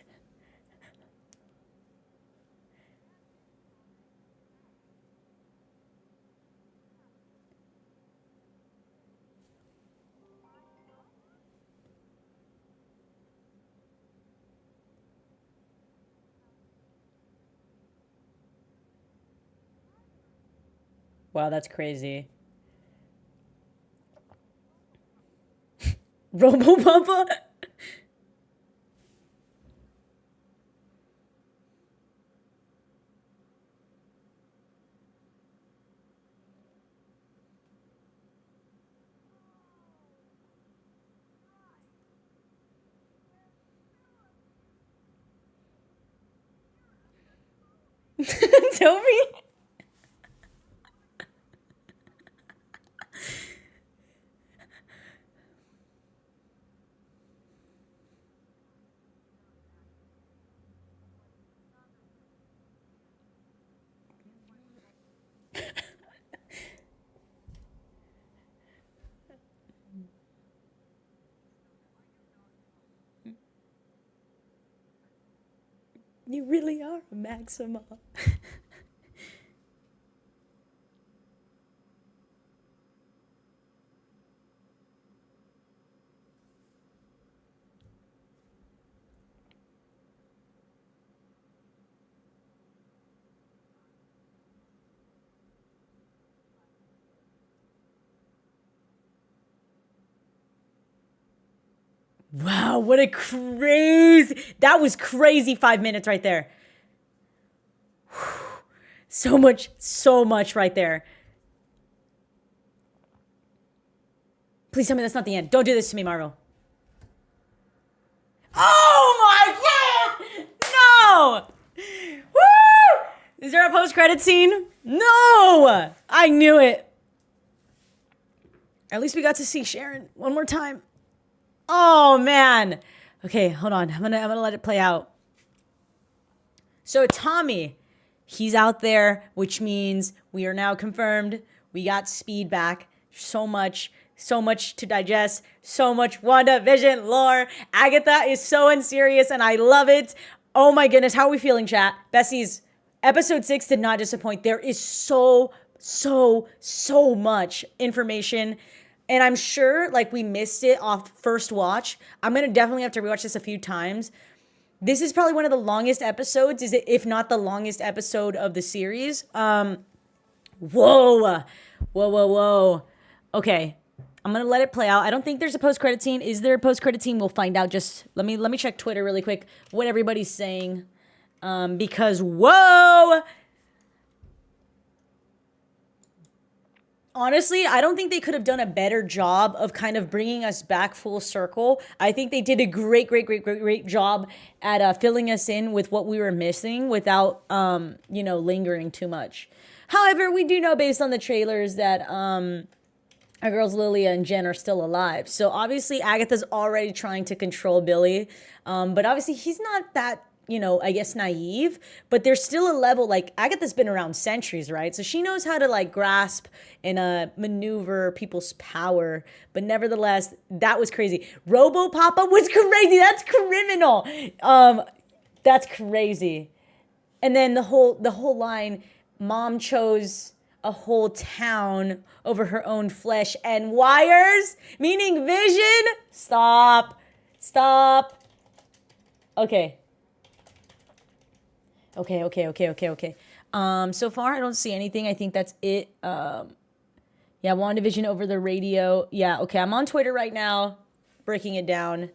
Wow, that's crazy. Robo Papa? Toby? You really are a Maxima. Wow, what a crazy. That was crazy 5 minutes right there. So much right there. Please tell me that's not the end. Don't do this to me, Marvel. Oh my god! No! Woo! Is there a post-credit scene? No! I knew it. At least we got to see Sharon one more time. Oh man. Okay, hold on. I'm gonna let it play out. So Tommy, he's out there, which means we are now confirmed. We got Speed back. So much to digest. So much WandaVision lore. Agatha is so unserious, and I love it. Oh my goodness, how are we feeling, chat? Bessies, episode 6 did not disappoint. There is so much information. And I'm sure, like, we missed it off first watch. I'm going to definitely have to rewatch this a few times. This is probably one of the longest episodes, is it, if not the longest episode of the series. Whoa. Okay, I'm going to let it play out. I don't think there's a post-credit scene. Is there a post-credit scene? We'll find out. Just let me check Twitter really quick, what everybody's saying. Because, whoa! Honestly, I don't think they could have done a better job of kind of bringing us back full circle. I think they did a great job at filling us in with what we were missing without, lingering too much. However, we do know based on the trailers that our girls Lilia and Jen are still alive. So obviously Agatha's already trying to control Billy. But obviously he's not that, I guess naive, but there's still a level, like Agatha's been around centuries, right? So she knows how to like grasp and maneuver people's power. But nevertheless, that was crazy. Robo Papa was crazy. That's criminal. That's crazy. And then the whole line, Mom chose a whole town over her own flesh and wires, meaning vision. Stop. Okay. Okay. So far, I don't see anything. I think that's it. Yeah, WandaVision over the radio. Yeah, okay. I'm on Twitter right now, breaking it down,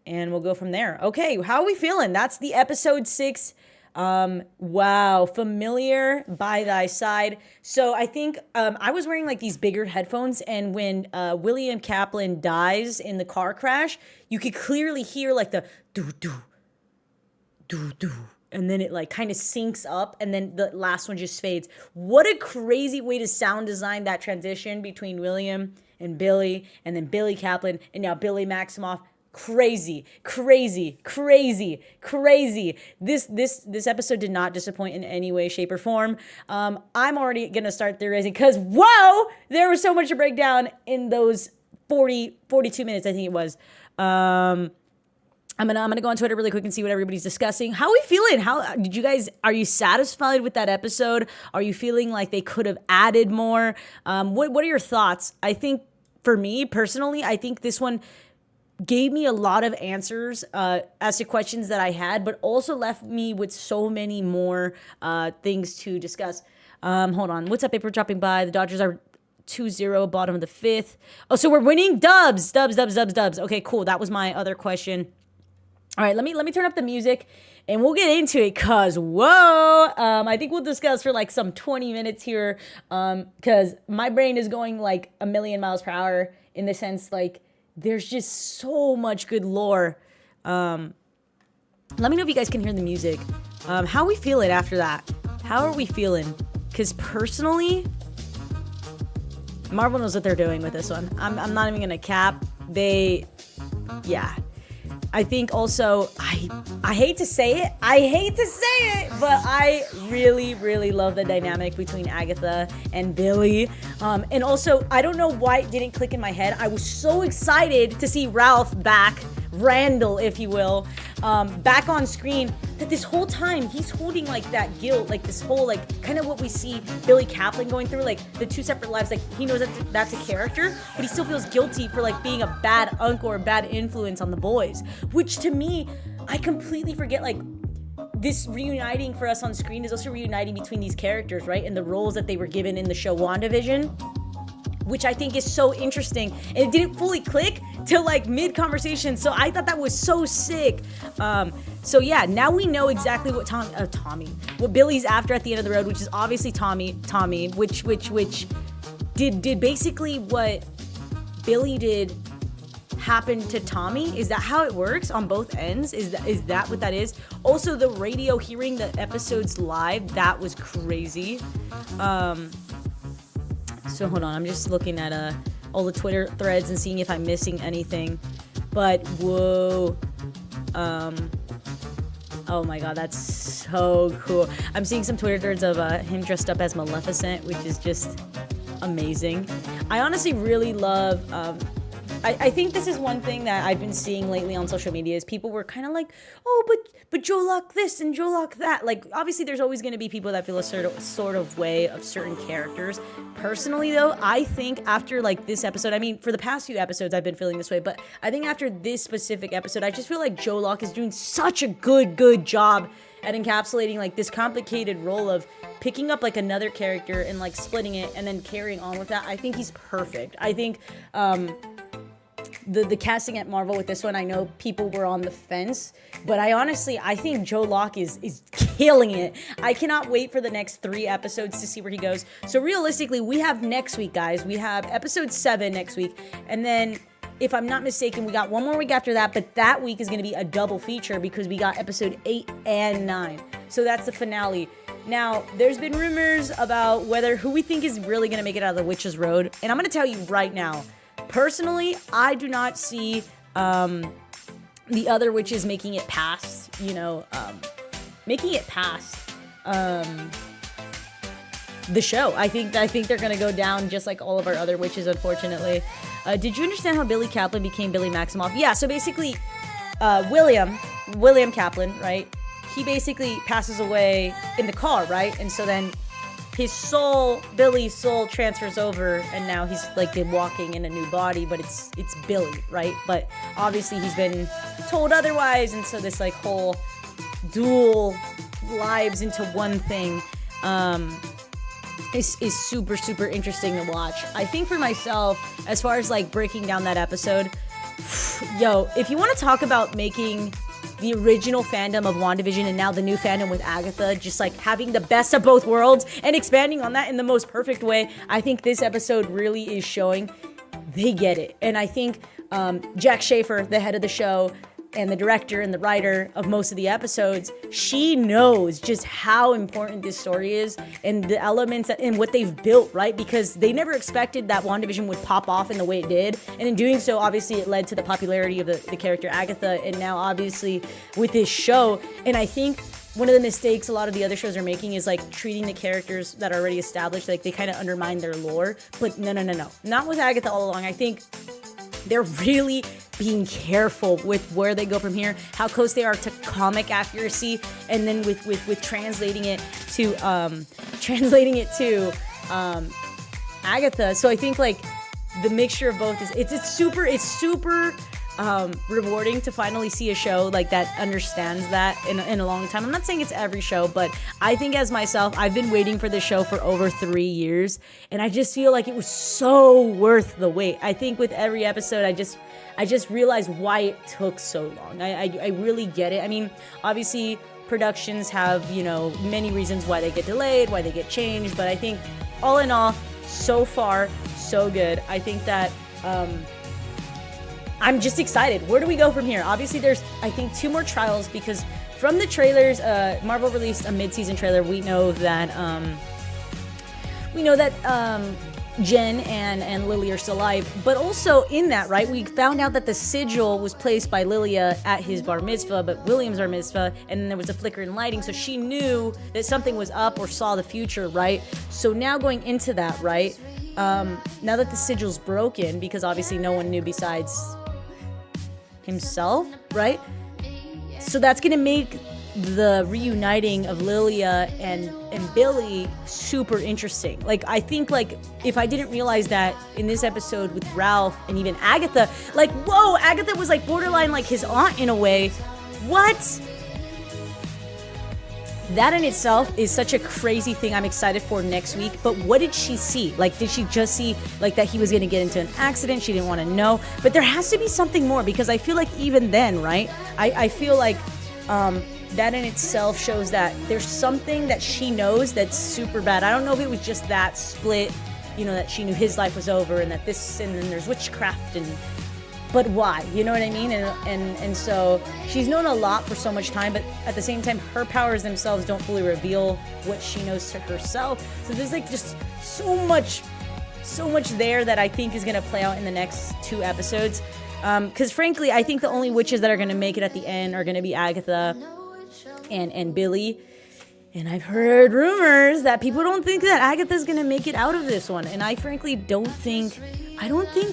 and we'll go from there. Okay, how are we feeling? That's the episode 6. Wow, familiar by thy side. So I think I was wearing like these bigger headphones, and when William Kaplan dies in the car crash, you could clearly hear like the doo doo doo doo. And then it like kind of syncs up, and then the last one just fades. What a crazy way to sound design that transition between William and Billy, and then Billy Kaplan, and now Billy Maximoff. Crazy. This episode did not disappoint in any way, shape, or form. I'm already gonna start theorizing because whoa, there was so much to break down in those 42 minutes, I think it was. I'm gonna go on Twitter really quick and see what everybody's discussing. How are we feeling? Are you satisfied with that episode? Are you feeling like they could have added more? What are your thoughts? I think for me personally, I think this one gave me a lot of answers as to questions that I had, but also left me with so many more things to discuss. Hold on. What's up, paper dropping by? The Dodgers are 2-0, bottom of the 5th. Oh, so we're winning? Dubs. Okay, cool. That was my other question. All right, let me turn up the music and we'll get into it, cause whoa, I think we'll discuss for like some 20 minutes here, cause my brain is going like a million miles per hour in the sense like there's just so much good lore. Let me know if you guys can hear the music. How are we feeling after that? How are we feeling? Cause personally, Marvel knows what they're doing with this one. I'm not even gonna cap. Yeah. I think also, I hate to say it, but I really, really love the dynamic between Agatha and Billy. And also, I don't know why it didn't click in my head. I was so excited to see Ralph back, Randall, if you will, back on screen, that this whole time he's holding like that guilt, like this whole like kind of what we see Billy Kaplan going through, like the two separate lives. Like he knows that that's a character, but he still feels guilty for like being a bad uncle or a bad influence on the boys, which to me, I completely forget. Like this reuniting for us on screen is also reuniting between these characters, right? And the roles that they were given in the show WandaVision, which I think is so interesting. And it didn't fully click till like mid-conversation, so I thought that was so sick. So yeah, now we know exactly what what Billy's after at the end of the road, which is obviously Tommy, which did basically what Billy did happen to Tommy? Is that how it works on both ends? Is that what that is? Also, the radio hearing the episodes live, that was crazy. So hold on, I'm just looking at all the Twitter threads and seeing if I'm missing anything. But whoa, oh my god, that's so cool. I'm seeing some Twitter threads of him dressed up as Maleficent, which is just amazing. I honestly really love. I think this is one thing that I've been seeing lately on social media is people were kind of like, oh, but Jolok this and Jolok that. Like, obviously, there's always going to be people that feel a sort of way of certain characters. Personally, though, I think after, like, this episode, I mean, for the past few episodes, I've been feeling this way, but I think after this specific episode, I just feel like Jolok is doing such a good job at encapsulating, like, this complicated role of picking up, like, another character and, like, splitting it and then carrying on with that. I think he's perfect. I think, the casting at Marvel with this one, I know people were on the fence, but I think Joe Locke is killing it. I cannot wait for the next 3 episodes to see where he goes. So realistically, we have next week, guys. We have episode 7 next week, and then if I'm not mistaken, we got one more week after that, but that week is going to be a double feature because we got episode 8 and 9. So that's the finale. Now, there's been rumors about who we think is really going to make it out of the Witch's Road, and I'm going to tell you right now, personally, I do not see the other witches making it past, the show. I think they're gonna go down just like all of our other witches, unfortunately. Did you understand how Billy Kaplan became Billy Maximoff? Yeah, so basically, William Kaplan, right? He basically passes away in the car, right? And so then his soul, Billy's soul, transfers over, and now he's like been walking in a new body, but it's Billy, right? But obviously he's been told otherwise, and so this like whole dual lives into one thing is super, super interesting to watch. I think for myself, as far as like breaking down that episode, yo, if you want to talk about making the original fandom of WandaVision and now the new fandom with Agatha, just like having the best of both worlds and expanding on that in the most perfect way, I think this episode really is showing they get it. And I think Jack Schaefer, the head of the show, and the director and the writer of most of the episodes, she knows just how important this story is and the elements and what they've built, right? Because they never expected that WandaVision would pop off in the way it did. And in doing so, obviously, it led to the popularity of the character Agatha. And now, obviously, with this show, and I think one of the mistakes a lot of the other shows are making is like treating the characters that are already established, like they kind of undermine their lore. But no. Not with Agatha all along. I think they're really being careful with where they go from here, how close they are to comic accuracy, and then with translating it to Agatha. So I think like the mixture of both is it's super rewarding to finally see a show like that understands that in a long time. I'm not saying it's every show, but I think as myself, I've been waiting for this show for over 3 years, and I just feel like it was so worth the wait. I think with every episode, I just realized why it took so long. I really get it. I mean, obviously productions have, you know, many reasons why they get delayed, why they get changed, but I think all in all, so far, so good. I think that I'm just excited. Where do we go from here? Obviously, there's, I think, 2 more trials because from the trailers, Marvel released a mid-season trailer. We know that Jen and Lily are still alive. But also in that, right, we found out that the sigil was placed by Lilia at his bar mitzvah, but William's bar mitzvah, and then there was a flicker in lighting, so she knew that something was up or saw the future, right? So now going into that, right, now that the sigil's broken, because obviously no one knew besides himself, right? So that's gonna make the reuniting of Lilia and Billy super interesting. Like, I think, like, if I didn't realize that in this episode with Ralph and even Agatha, like, whoa, Agatha was like borderline like his aunt in a way. What? That in itself is such a crazy thing I'm excited for next week. But what did she see? Like, did she just see like that he was going to get into an accident? She didn't want to know. But there has to be something more, because I feel like even then, right? I feel like that in itself shows that there's something that she knows that's super bad. I don't know if it was just that split, you know, that she knew his life was over and that this, and then there's witchcraft, and but why? You know what I mean? And so she's known a lot for so much time, but at the same time, her powers themselves don't fully reveal what she knows to herself. So there's like just so much there that I think is going to play out in the next 2 episodes. Because frankly, I think the only witches that are going to make it at the end are going to be Agatha and Billy. And I've heard rumors that people don't think that Agatha's going to make it out of this one. And I frankly don't think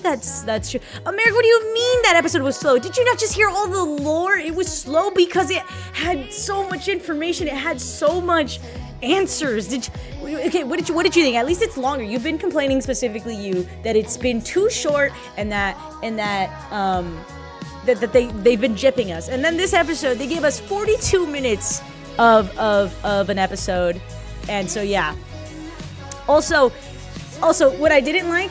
that's true. America, what do you mean that episode was slow? Did you not just hear all the lore? It was slow because it had so much information. It had so much answers. Okay, what did you think? At least it's longer. You've been complaining, specifically that it's been too short, and that they've been gypping us. And then this episode, they gave us 42 minutes of an episode. And so yeah. Also what I didn't like,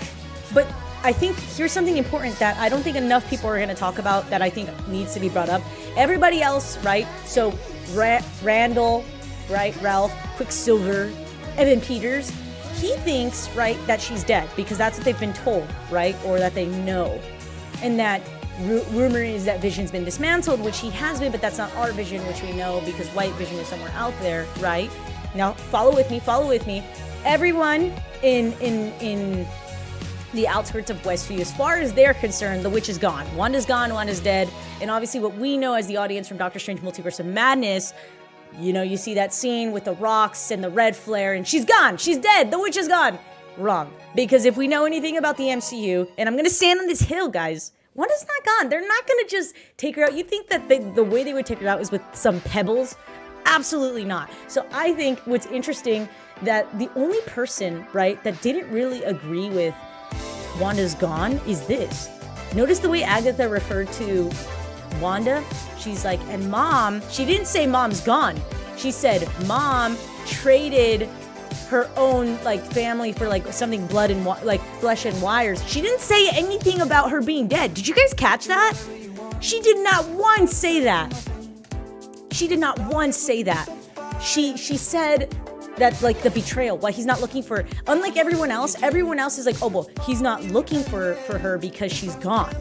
but I think here's something important that I don't think enough people are going to talk about, that I think needs to be brought up. Everybody else, right? So Randall, right? Ralph, Quicksilver, Evan Peters, he thinks, right, that she's dead because that's what they've been told, right? Or that they know. And that rumor is that Vision's been dismantled, which he has been, but that's not our Vision, which we know because White Vision is somewhere out there, right? Now, follow with me. Everyone in the outskirts of Westview, as far as they're concerned, the witch is gone. Wanda's gone, Wanda's dead. And obviously what we know as the audience from Doctor Strange Multiverse of Madness, you know, you see that scene with the rocks and the red flare, and she's gone, she's dead, the witch is gone. Wrong. Because if we know anything about the MCU, and I'm going to stand on this hill, guys, Wanda's not gone. They're not going to just take her out. You think that the way they would take her out is with some pebbles? Absolutely not. So I think what's interesting that the only person, right, that didn't really agree with Wanda's gone is this. Notice the way Agatha referred to Wanda. She's like, and mom, she didn't say mom's gone. She said mom traded her own like family for like something blood and like flesh and wires. She didn't say anything about her being dead. Did you guys catch that? She did not once say that. She did not once say that. She said that like the betrayal, why he's not looking for, unlike everyone else is like, oh well, he's not looking for her because she's gone.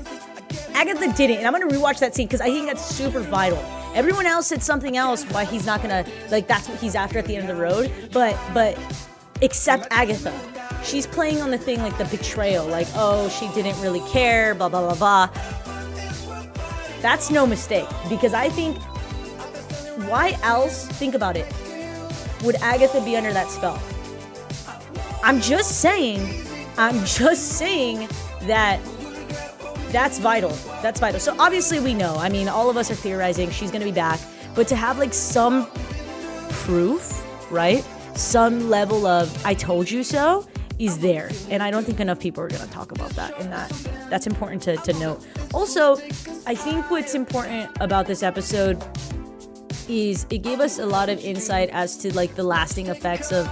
Agatha didn't, and I'm gonna rewatch that scene because I think that's super vital. Everyone else said something else why he's not gonna, like that's what he's after at the end of the road, but except Agatha. She's playing on the thing like the betrayal, like, oh, she didn't really care, blah, blah, blah, blah. That's no mistake, because I think, why else, think about it, would Agatha be under that spell? I'm just saying that that's vital. That's vital. So obviously we know, I mean, all of us are theorizing she's going to be back, but to have like some proof, right? Some level of I told you so is there. And I don't think enough people are going to talk about that, and that's important to note. Also, I think what's important about this episode is it gave us a lot of insight as to like the lasting effects of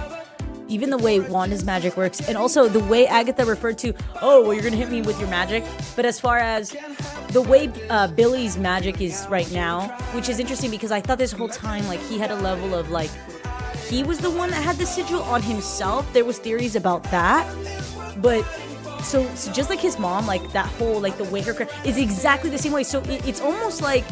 even the way Wanda's magic works, and also the way Agatha referred to, oh, well, you're gonna hit me with your magic. But as far as the way Billy's magic is right now, which is interesting because I thought this whole time like he had a level of like he was the one that had the sigil on himself. There was theories about that, but so just like his mom, like that whole like the way her is exactly the same way. So it's almost like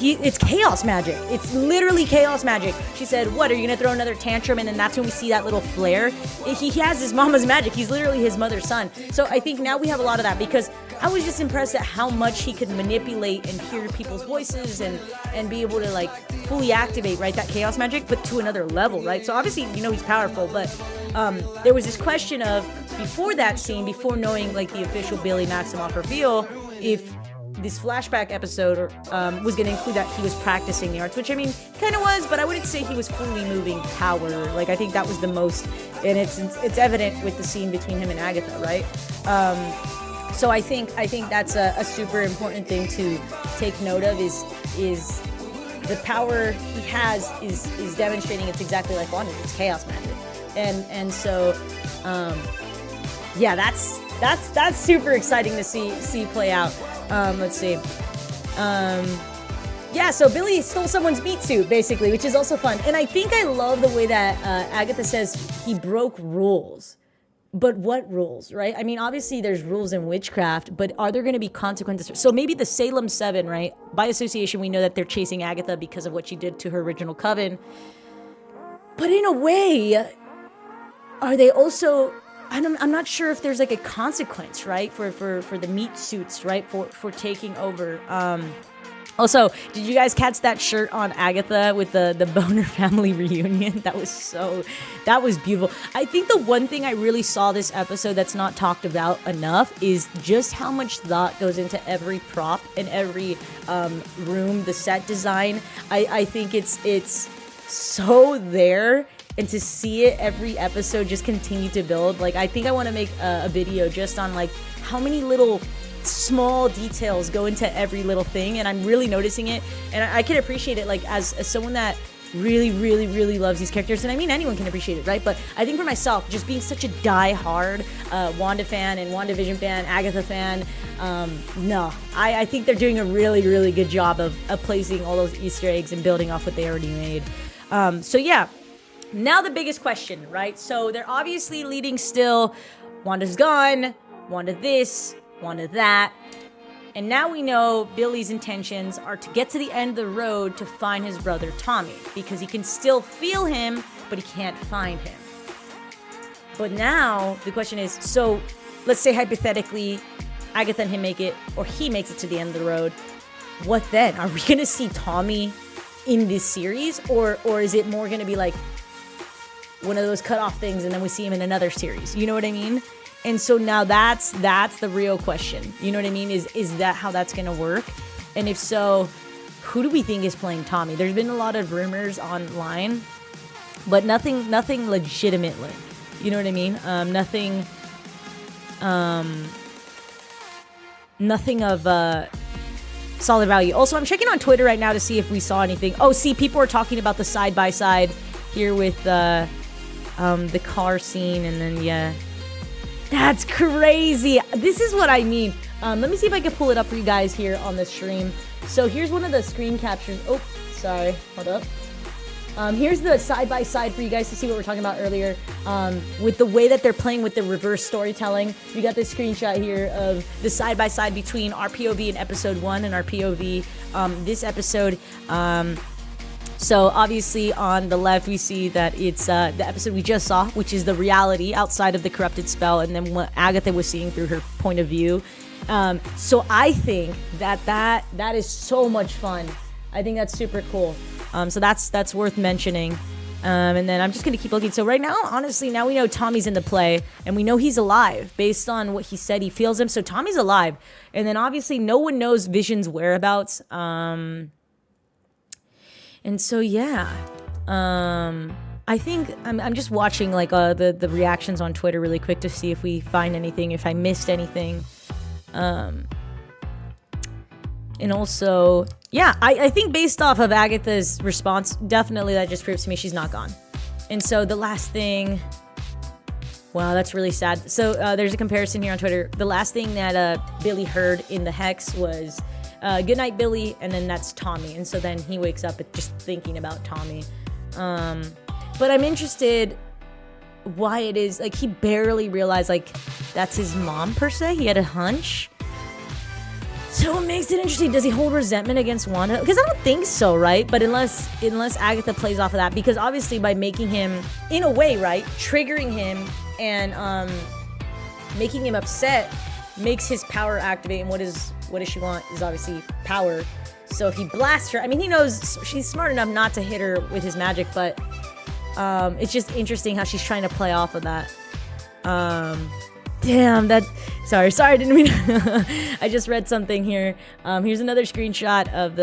it's chaos magic. It's literally chaos magic. She said, what, are you gonna throw another tantrum? And then that's when we see that little flare. He has his mama's magic. He's literally his mother's son. So I think now we have a lot of that, because I was just impressed at how much he could manipulate and hear people's voices and be able to like fully activate, right, that chaos magic, but to another level, right? So obviously, you know, he's powerful, but there was this question of, before that scene, before knowing like the official Billy Maximoff reveal, if this flashback episode was going to include that he was practicing the arts, which I mean, kind of was, but I wouldn't say he was fully moving power. Like, I think that was the most, and it's evident with the scene between him and Agatha, right? So I think that's a super important thing to take note of is the power he has is demonstrating it's exactly like Wanda. It's chaos magic, and so yeah, that's super exciting to see play out. Let's see. Yeah, so Billy stole someone's meat suit, basically, which is also fun. And I think I love the way that Agatha says he broke rules. But what rules, right? I mean, obviously there's rules in witchcraft, but are there going to be consequences? So maybe the Salem 7, right? By association, we know that they're chasing Agatha because of what she did to her original coven. But in a way, are they also... I'm not sure if there's like a consequence, right, for the meat suits, right, for taking over. Also, did you guys catch that shirt on Agatha with the Boner family reunion? That was beautiful. I think the one thing I really saw this episode that's not talked about enough is just how much thought goes into every prop and every room, the set design. I think it's so there. And to see it every episode just continue to build. Like, I think I want to make a video just on like how many little small details go into every little thing. And I'm really noticing it. And I can appreciate it like as someone that really, really, really loves these characters. And I mean, anyone can appreciate it, right? But I think for myself, just being such a die-hard Wanda fan and WandaVision fan, Agatha fan, I think they're doing a really, really good job of placing all those Easter eggs and building off what they already made. So yeah. Now the biggest question, right? So they're obviously leading still. Wanda's gone, Wanda this, Wanda that. And now we know Billy's intentions are to get to the end of the road to find his brother Tommy, because he can still feel him, but he can't find him. But now the question is, so let's say hypothetically Agatha and him make it, or he makes it to the end of the road. What then? Are we going to see Tommy in this series? Or is it more going to be like one of those cut off things and then we see him in another series? You know what I mean? And so now that's the real question. You know what I mean? Is that how that's going to work? And if so, who do we think is playing Tommy? There's been a lot of rumors online but nothing legitimately. You know what I mean? Nothing of solid value. Also, I'm checking on Twitter right now to see if we saw anything. Oh, see, people are talking about the side by side here with the car scene, and then yeah, that's crazy. This is what I mean. Let me see if I can pull it up for you guys here on the stream. So here's one of the screen captures. Oh, sorry. Hold up. Here's the side-by-side for you guys to see what we were talking about earlier. With the way that they're playing with the reverse storytelling. You got this screenshot here of the side-by-side between our POV in episode 1 and our POV this episode. So obviously on the left we see that it's the episode we just saw, which is the reality outside of the corrupted spell, and then what Agatha was seeing through her point of view. So I think that is so much fun. I think that's super cool. So that's worth mentioning. And then I'm just going to keep looking. So right now, honestly, now we know Tommy's in the play, and we know he's alive based on what he said. He feels him. So Tommy's alive. And then obviously no one knows Vision's whereabouts. And so, yeah. I think I'm just watching like the reactions on Twitter really quick to see if we find anything, if I missed anything. And also, yeah, I think based off of Agatha's response, definitely that just proves to me she's not gone. And so the last thing, wow, that's really sad. So there's a comparison here on Twitter. The last thing that Billy heard in the hex was, good night, Billy, and then that's Tommy. And so then he wakes up just thinking about Tommy. But I'm interested why it is, like, he barely realized, like, that's his mom, per se. He had a hunch. So it makes it interesting. Does he hold resentment against Wanda? Because I don't think so, right? But unless Agatha plays off of that, because obviously by making him, in a way, right, triggering him and making him upset makes his power activate. And what does she want? Is obviously power. So if he blasts her, I mean, he knows she's smart enough not to hit her with his magic, but it's just interesting how she's trying to play off of that. Damn, that... Sorry, I didn't mean... I just read something here. Here's another screenshot of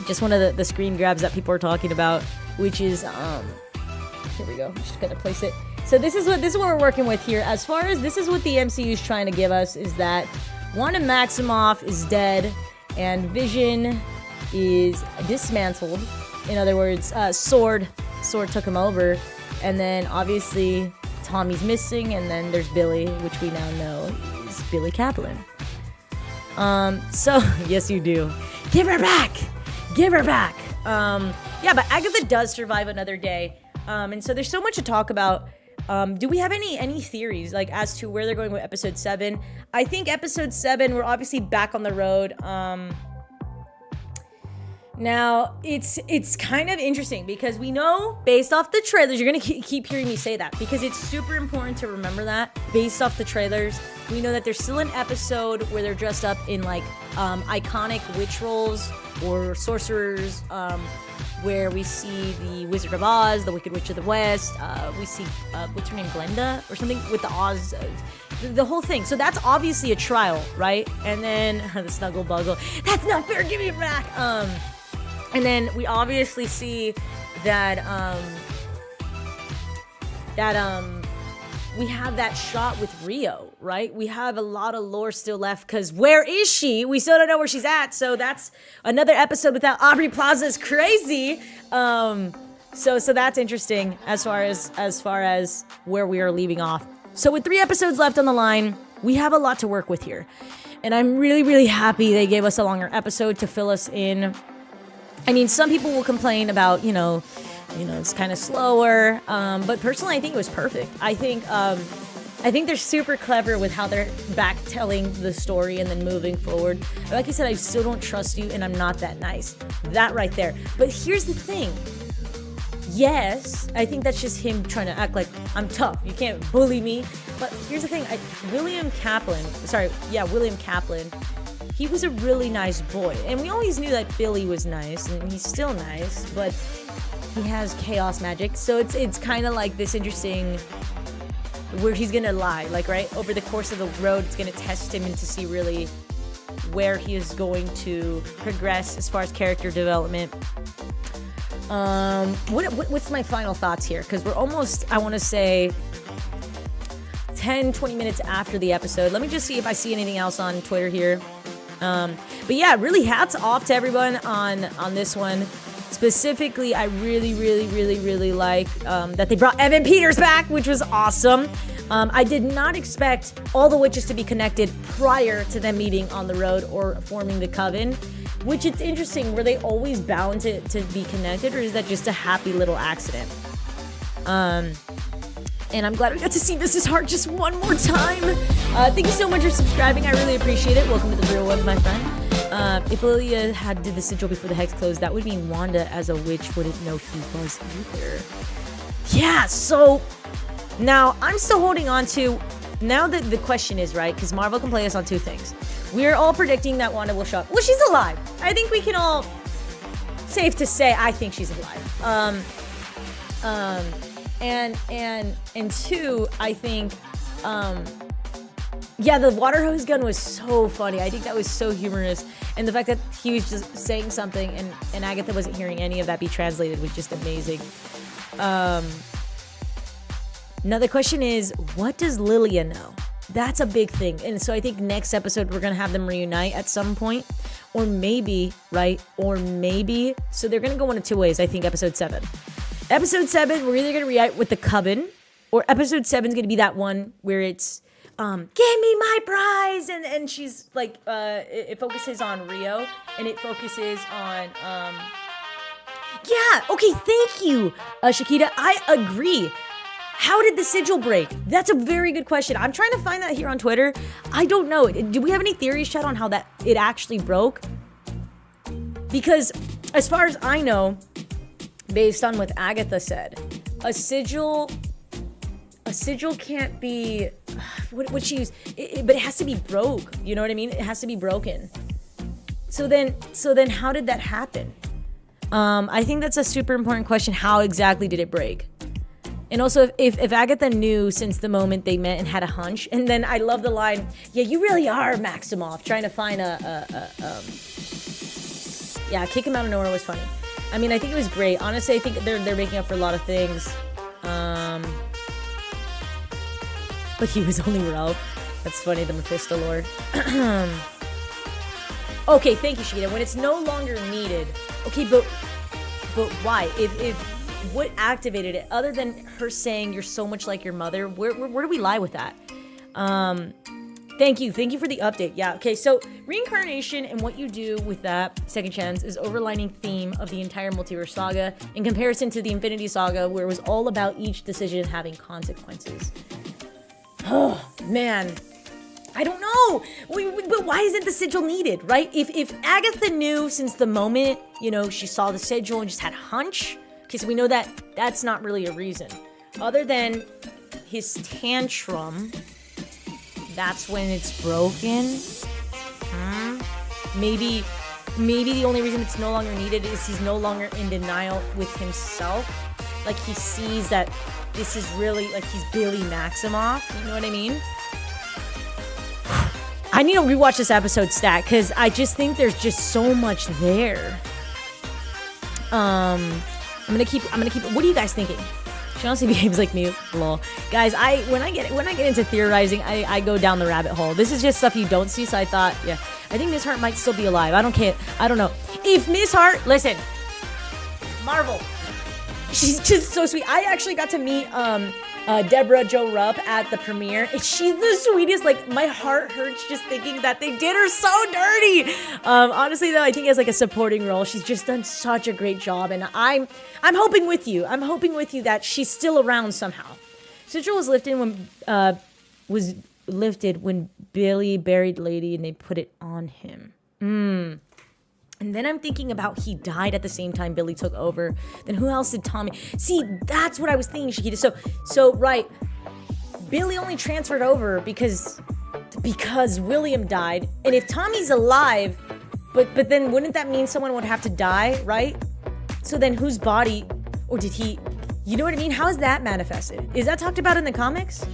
just one of the screen grabs that people are talking about, which is... Here we go. I'm just gonna place it. So this is what we're working with here. As far as this is what the MCU is trying to give us, is that Wanda Maximoff is dead, and Vision is dismantled. In other words, Sword took him over, and then obviously... Tommy's missing, and then there's Billy, which we now know is Billy Kaplan. So, yes, you do. Give her back! Yeah, but Agatha does survive another day. And so there's so much to talk about. Do we have any theories, like, as to where they're going with episode 7? I think episode 7, we're obviously back on the road. Now, it's kind of interesting because we know, based off the trailers, you're going to keep hearing me say that because it's super important to remember that. Based off the trailers, we know that there's still an episode where they're dressed up in, like, iconic witch roles or sorcerers, where we see the Wizard of Oz, the Wicked Witch of the West, we see, what's her name, Glenda or something, with the Oz, the whole thing. So that's obviously a trial, right? And then, the Snuggle Buggle, that's not fair, give me it back! And then we obviously see that we have that shot with Rio, right? We have a lot of lore still left because where is she? We still don't know where she's at. So that's another episode without Aubrey Plaza is crazy. So that's interesting as far as where we are leaving off. So with 3 episodes left on the line, we have a lot to work with here. And I'm really, really happy they gave us a longer episode to fill us in. I mean, some people will complain about, you know, it's kind of slower. But personally, I think it was perfect. I think they're super clever with how they're back telling the story and then moving forward. Like I said, I still don't trust you and I'm not that nice. That right there. But here's the thing. Yes, I think that's just him trying to act like I'm tough. You can't bully me. But here's the thing. William Kaplan, he was a really nice boy. And we always knew that Billy was nice, and he's still nice, but he has chaos magic. So it's kind of like this interesting where he's gonna lie, like, right? Over the course of the road, it's gonna test him and to see really where he is going to progress as far as character development. What's my final thoughts here? Because we're almost, I want to say, 10, 20 minutes after the episode. Let me just see if I see anything else on Twitter here. But yeah, really hats off to everyone on this one. Specifically, I really like that they brought Evan Peters back, which was awesome. I did not expect all the witches to be connected prior to them meeting on the road or forming the coven, which it's interesting. Were they always bound to be connected, or is that just a happy little accident? And I'm glad we got to see Mrs. Hart just one more time. Thank you so much for subscribing. I really appreciate it. Welcome to the real one, my friend. If Lilia had did the sigil before the hex closed, that would mean Wanda as a witch wouldn't know he was either. Yeah, so now I'm still holding on to, now that the question is, right, because Marvel can play us on two things. We're all predicting that Wanda will show up. Well, she's alive. I think we can all, safe to say, I think she's alive. And two, I think, yeah, the water hose gun was so funny. I think that was so humorous. And the fact that he was just saying something and Agatha wasn't hearing any of that be translated was just amazing. Now the question is, what does Lilia know? That's a big thing. And so I think next episode we're going to have them reunite at some point. Or maybe, right? Or maybe. So they're going to go one of two ways, I think, episode 7. Episode 7, we're either going to reunite with the Coven, or episode 7 is going to be that one where it's, give me my prize, and she's like, it focuses on Rio, and it focuses on, yeah, okay, thank you, Shakita, I agree. How did the sigil break? That's a very good question. I'm trying to find that here on Twitter. I don't know. Do we have any theories, Chat, on how that it actually broke? Because as far as I know, based on what Agatha said, a sigil can't be, what she used, but it has to be broke. You know what I mean? It has to be broken. So then how did that happen? I think that's a super important question. How exactly did it break? And also, if Agatha knew since the moment they met and had a hunch, and then I love the line, yeah, you really are Maximoff, trying to find yeah, kick him out of nowhere was funny. I mean, I think it was great. Honestly, I think they're making up for a lot of things. But he was only Ralph. That's funny, the Mephisto lore. Okay, thank you, Shida. When it's no longer needed. Okay, but why? If what activated it, other than her saying you're so much like your mother, where do we lie with that? Thank you for the update. Yeah, okay, so reincarnation and what you do with that second chance is overlining theme of the entire multiverse saga in comparison to the Infinity Saga, where it was all about each decision having consequences. Oh man, I don't know. But why isn't the sigil needed, right? If Agatha knew since the moment, you know, she saw the sigil and just had a hunch, okay, so we know that that's not really a reason. Other than his tantrum, that's when it's broken. Maybe the only reason it's no longer needed is he's no longer in denial with himself. Like he sees that this is really, like he's Billy Maximoff. You know what I mean? I need to rewatch this episode stat because I just think there's just so much there. I'm gonna keep. What are you guys thinking? She honestly behaves like me. Lol. Guys, when I get into theorizing, I go down the rabbit hole. This is just stuff you don't see, so I thought, yeah. I think Miss Hart might still be alive. I don't care. I don't know. If Miss Hart, listen, Marvel, she's just so sweet. I actually got to meet Deborah Jo Rupp at the premiere, and she's the sweetest. Like, my heart hurts just thinking that they did her so dirty. Honestly, though, I think as like a supporting role, she's just done such a great job, and I'm hoping with you. I'm hoping with you that she's still around somehow. Sigil was lifted when Billy buried Lady, and they put it on him. And then I'm thinking about he died at the same time Billy took over. Then who else did Tommy? See, that's what I was thinking, Shakita. So right, Billy only transferred over because William died. And if Tommy's alive, but then wouldn't that mean someone would have to die, right? So then whose body, or did he, you know what I mean? How is that manifested? Is that talked about in the comics?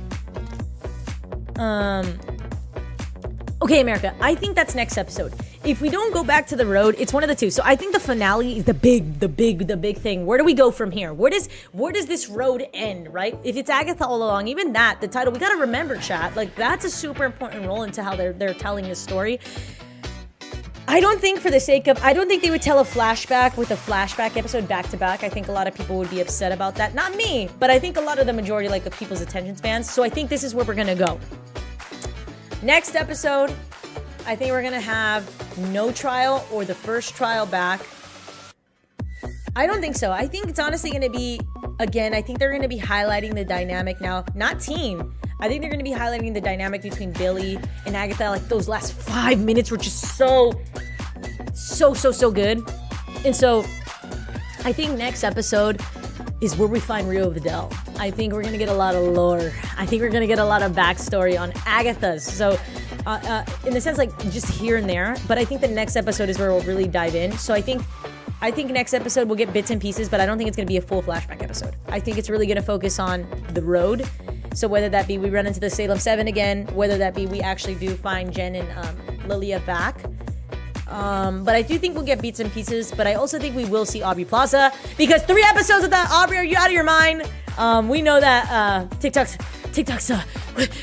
Okay, America, I think that's next episode. if we don't go back to the road, it's one of the two. So I think the finale is the big thing. Where do we go from here? Where does this road end, right? If it's Agatha all along, even that, the title, we gotta remember, chat, like that's a super important role into how they're telling this story. I don't think I don't think they would tell a flashback with a flashback episode back to back. I think a lot of people would be upset about that. Not me, but I think a lot of the majority, like, of people's attention spans. So I think this is where we're gonna go. Next episode, I think we're gonna have no trial or the first trial back. I don't think so. I think it's honestly gonna be, again, I think they're gonna be highlighting the dynamic now, not teen. I think they're gonna be highlighting the dynamic between Billy and Agatha. Like, those last 5 minutes were just so good. And so I think next episode is where we find Rio Vidal. I think we're gonna get a lot of lore. I think we're gonna get a lot of backstory on Agatha's. So in the sense, like, just here and there, but I think the next episode is where we'll really dive in. So I think next episode we'll get bits and pieces, but I don't think it's gonna be a full flashback episode. I think it's really gonna focus on the road. So whether that be we run into the Salem 7 again, whether that be we actually do find Jen and Lilia back. But I do think we'll get bits and pieces, but I also think we will see Aubrey Plaza, because 3 episodes of that, Aubrey, are you out of your mind? We know that TikTok's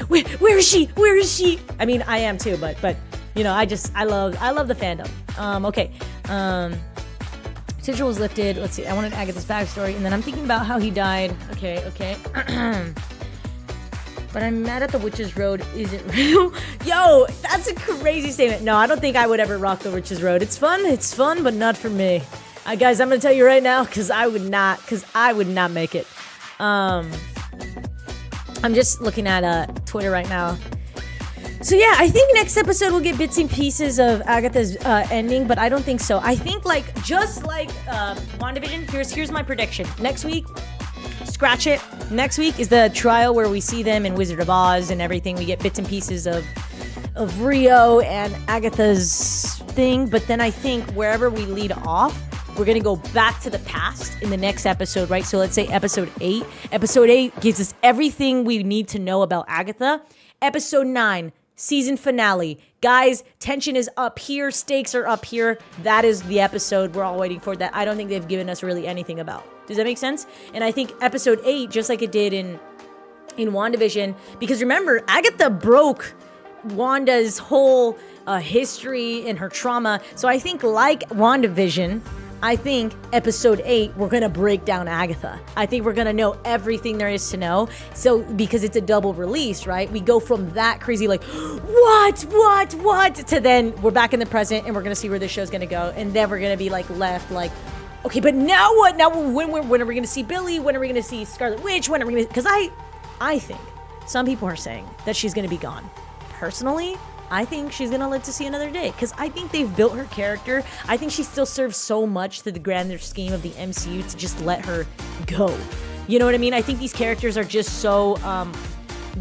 where is she? I mean, I am too, but you know, I love the fandom. Okay. Sigil was lifted. Let's see. I wanted Agatha's backstory, and then I'm thinking about how he died. Okay. But I'm mad at the Witch's Road isn't real. Yo, that's a crazy statement. No, I don't think I would ever rock the Witch's Road. It's fun, but not for me. Guys, I'm gonna tell you right now, because I would not make it. I'm just looking at Twitter right now. So yeah, I think next episode we'll get bits and pieces of Agatha's ending, but I don't think so. I think, like, just like WandaVision, here's my prediction. Next week, scratch it. Next week is the trial where we see them in Wizard of Oz and everything. We get bits and pieces of Rio and Agatha's thing, but then I think wherever we lead off, we're going to go back to the past in the next episode, right? So let's say episode 8. Episode 8 gives us everything we need to know about Agatha. Episode 9, season finale. Guys, tension is up here. Stakes are up here. That is the episode we're all waiting for, that I don't think they've given us really anything about. Does that make sense? And I think episode 8, just like it did in WandaVision, because remember, Agatha broke Wanda's whole history and her trauma. So I think, like WandaVision, I think episode 8, we're going to break down Agatha. I think we're going to know everything there is to know. So, because it's a double release, right? We go from that crazy, like, what, to then we're back in the present and we're going to see where this show's going to go. And then we're going to be, like, left, like, okay, but now what? Now when are we going to see Billy? When are we going to see Scarlet Witch? When are we going to... Because I think some people are saying that she's going to be gone. Personally, I think she's going to live to see another day, because I think they've built her character. I think she still serves so much to the grander scheme of the MCU to just let her go. You know what I mean? I think these characters are just so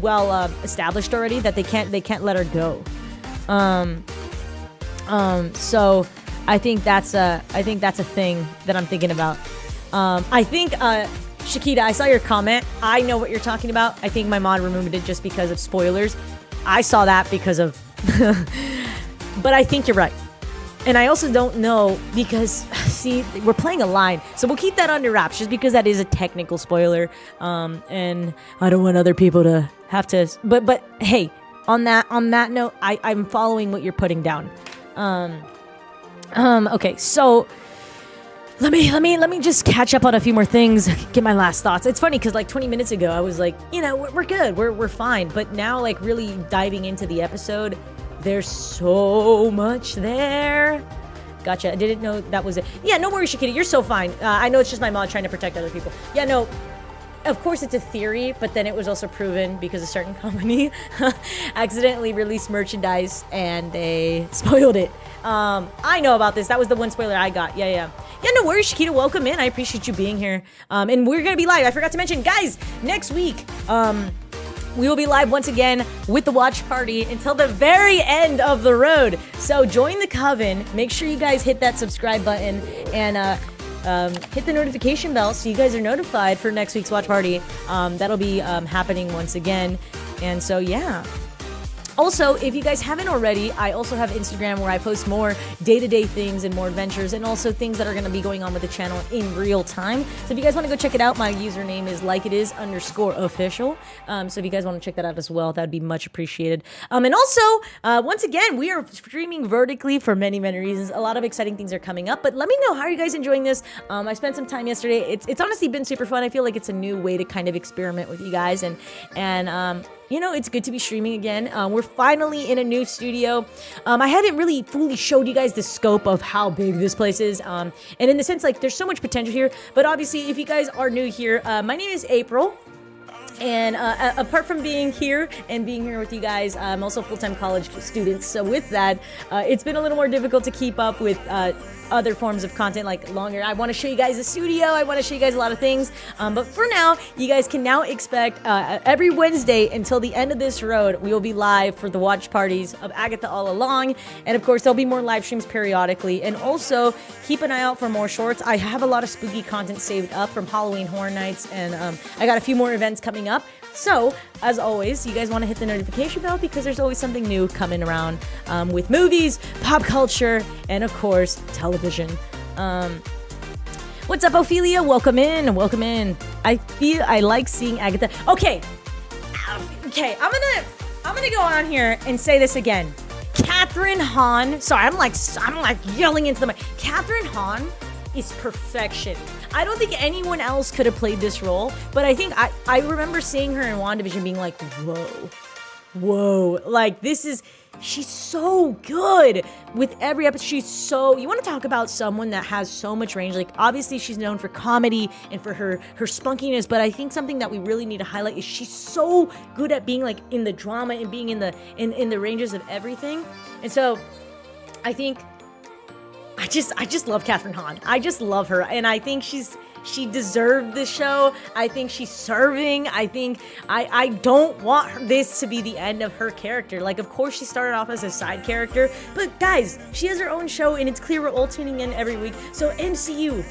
well established already that they can't let her go. So I think that's a thing that I'm thinking about. I think Shakita, I saw your comment. I know what you're talking about. I think my mod removed it just because of spoilers. I saw that because of but I think you're right. And I also don't know, because, see, we're playing a line. So we'll keep that under wraps just because that is a technical spoiler. And I don't want other people to have to... But hey, on that note, I'm following what you're putting down. Okay, so... Let me just catch up on a few more things, get my last thoughts. It's funny because, like, 20 minutes ago, I was like, you know, we're good, we're fine. But now, like, really diving into the episode, there's so much there. Gotcha. I didn't know that was it. Yeah, no worries, Shakita. You're so fine. I know it's just my mod trying to protect other people. Yeah, no. Of course, it's a theory, but then it was also proven because a certain company accidentally released merchandise and they spoiled it. I know about this. That was the one spoiler I got. Yeah, no worries, Shakita. Welcome in. I appreciate you being here. And we're going to be live. I forgot to mention, guys, next week, we will be live once again with the watch party until the very end of the road. So join the coven. Make sure you guys hit that subscribe button and hit the notification bell so you guys are notified for next week's watch party. That'll be happening once again. And so, yeah. Also, if you guys haven't already, I also have Instagram where I post more day-to-day things and more adventures, and also things that are going to be going on with the channel in real time. So if you guys want to go check it out, my username is likeitis_official. So if you guys want to check that out as well, that would be much appreciated. And also, once again, we are streaming vertically for many, many reasons. A lot of exciting things are coming up, but let me know, how are you guys enjoying this? I spent some time yesterday. It's honestly been super fun. I feel like it's a new way to kind of experiment with you guys, and you know, it's good to be streaming again. We're finally in a new studio. I haven't really fully showed you guys the scope of how big this place is. And in the sense, like, there's so much potential here. But obviously, if you guys are new here, my name is April. And apart from being here and being here with you guys, I'm also a full-time college student. So with that, it's been a little more difficult to keep up with other forms of content, like longer. I want to show you guys the studio. I want to show you guys a lot of things. But for now, you guys can now expect every Wednesday until the end of this road, we will be live for the watch parties of Agatha all along. And of course, there'll be more live streams periodically. And also, keep an eye out for more shorts. I have a lot of spooky content saved up from Halloween Horror Nights. And I got a few more events coming up. So, as always, you guys want to hit the notification bell because there's always something new coming around with movies, pop culture, and of course, television. What's up, Ophelia? Welcome in. Welcome in. I like seeing Agatha. Okay, I'm gonna go on here and say this again. Catherine Hahn. Sorry, I'm like yelling into the mic. Catherine Hahn is perfection. I don't think anyone else could have played this role, but I think I remember seeing her in WandaVision being like, whoa, like she's so good with every episode. You want to talk about someone that has so much range. Like, obviously she's known for comedy and for her spunkiness, but I think something that we really need to highlight is she's so good at being like in the drama and being in the ranges of everything. And so I think I just love Catherine Hahn. I just love her, and I think she deserved this show. I think she's serving. I think I don't want this to be the end of her character. Like, of course she started off as a side character, but guys, she has her own show, and it's clear we're all tuning in every week. So MCU,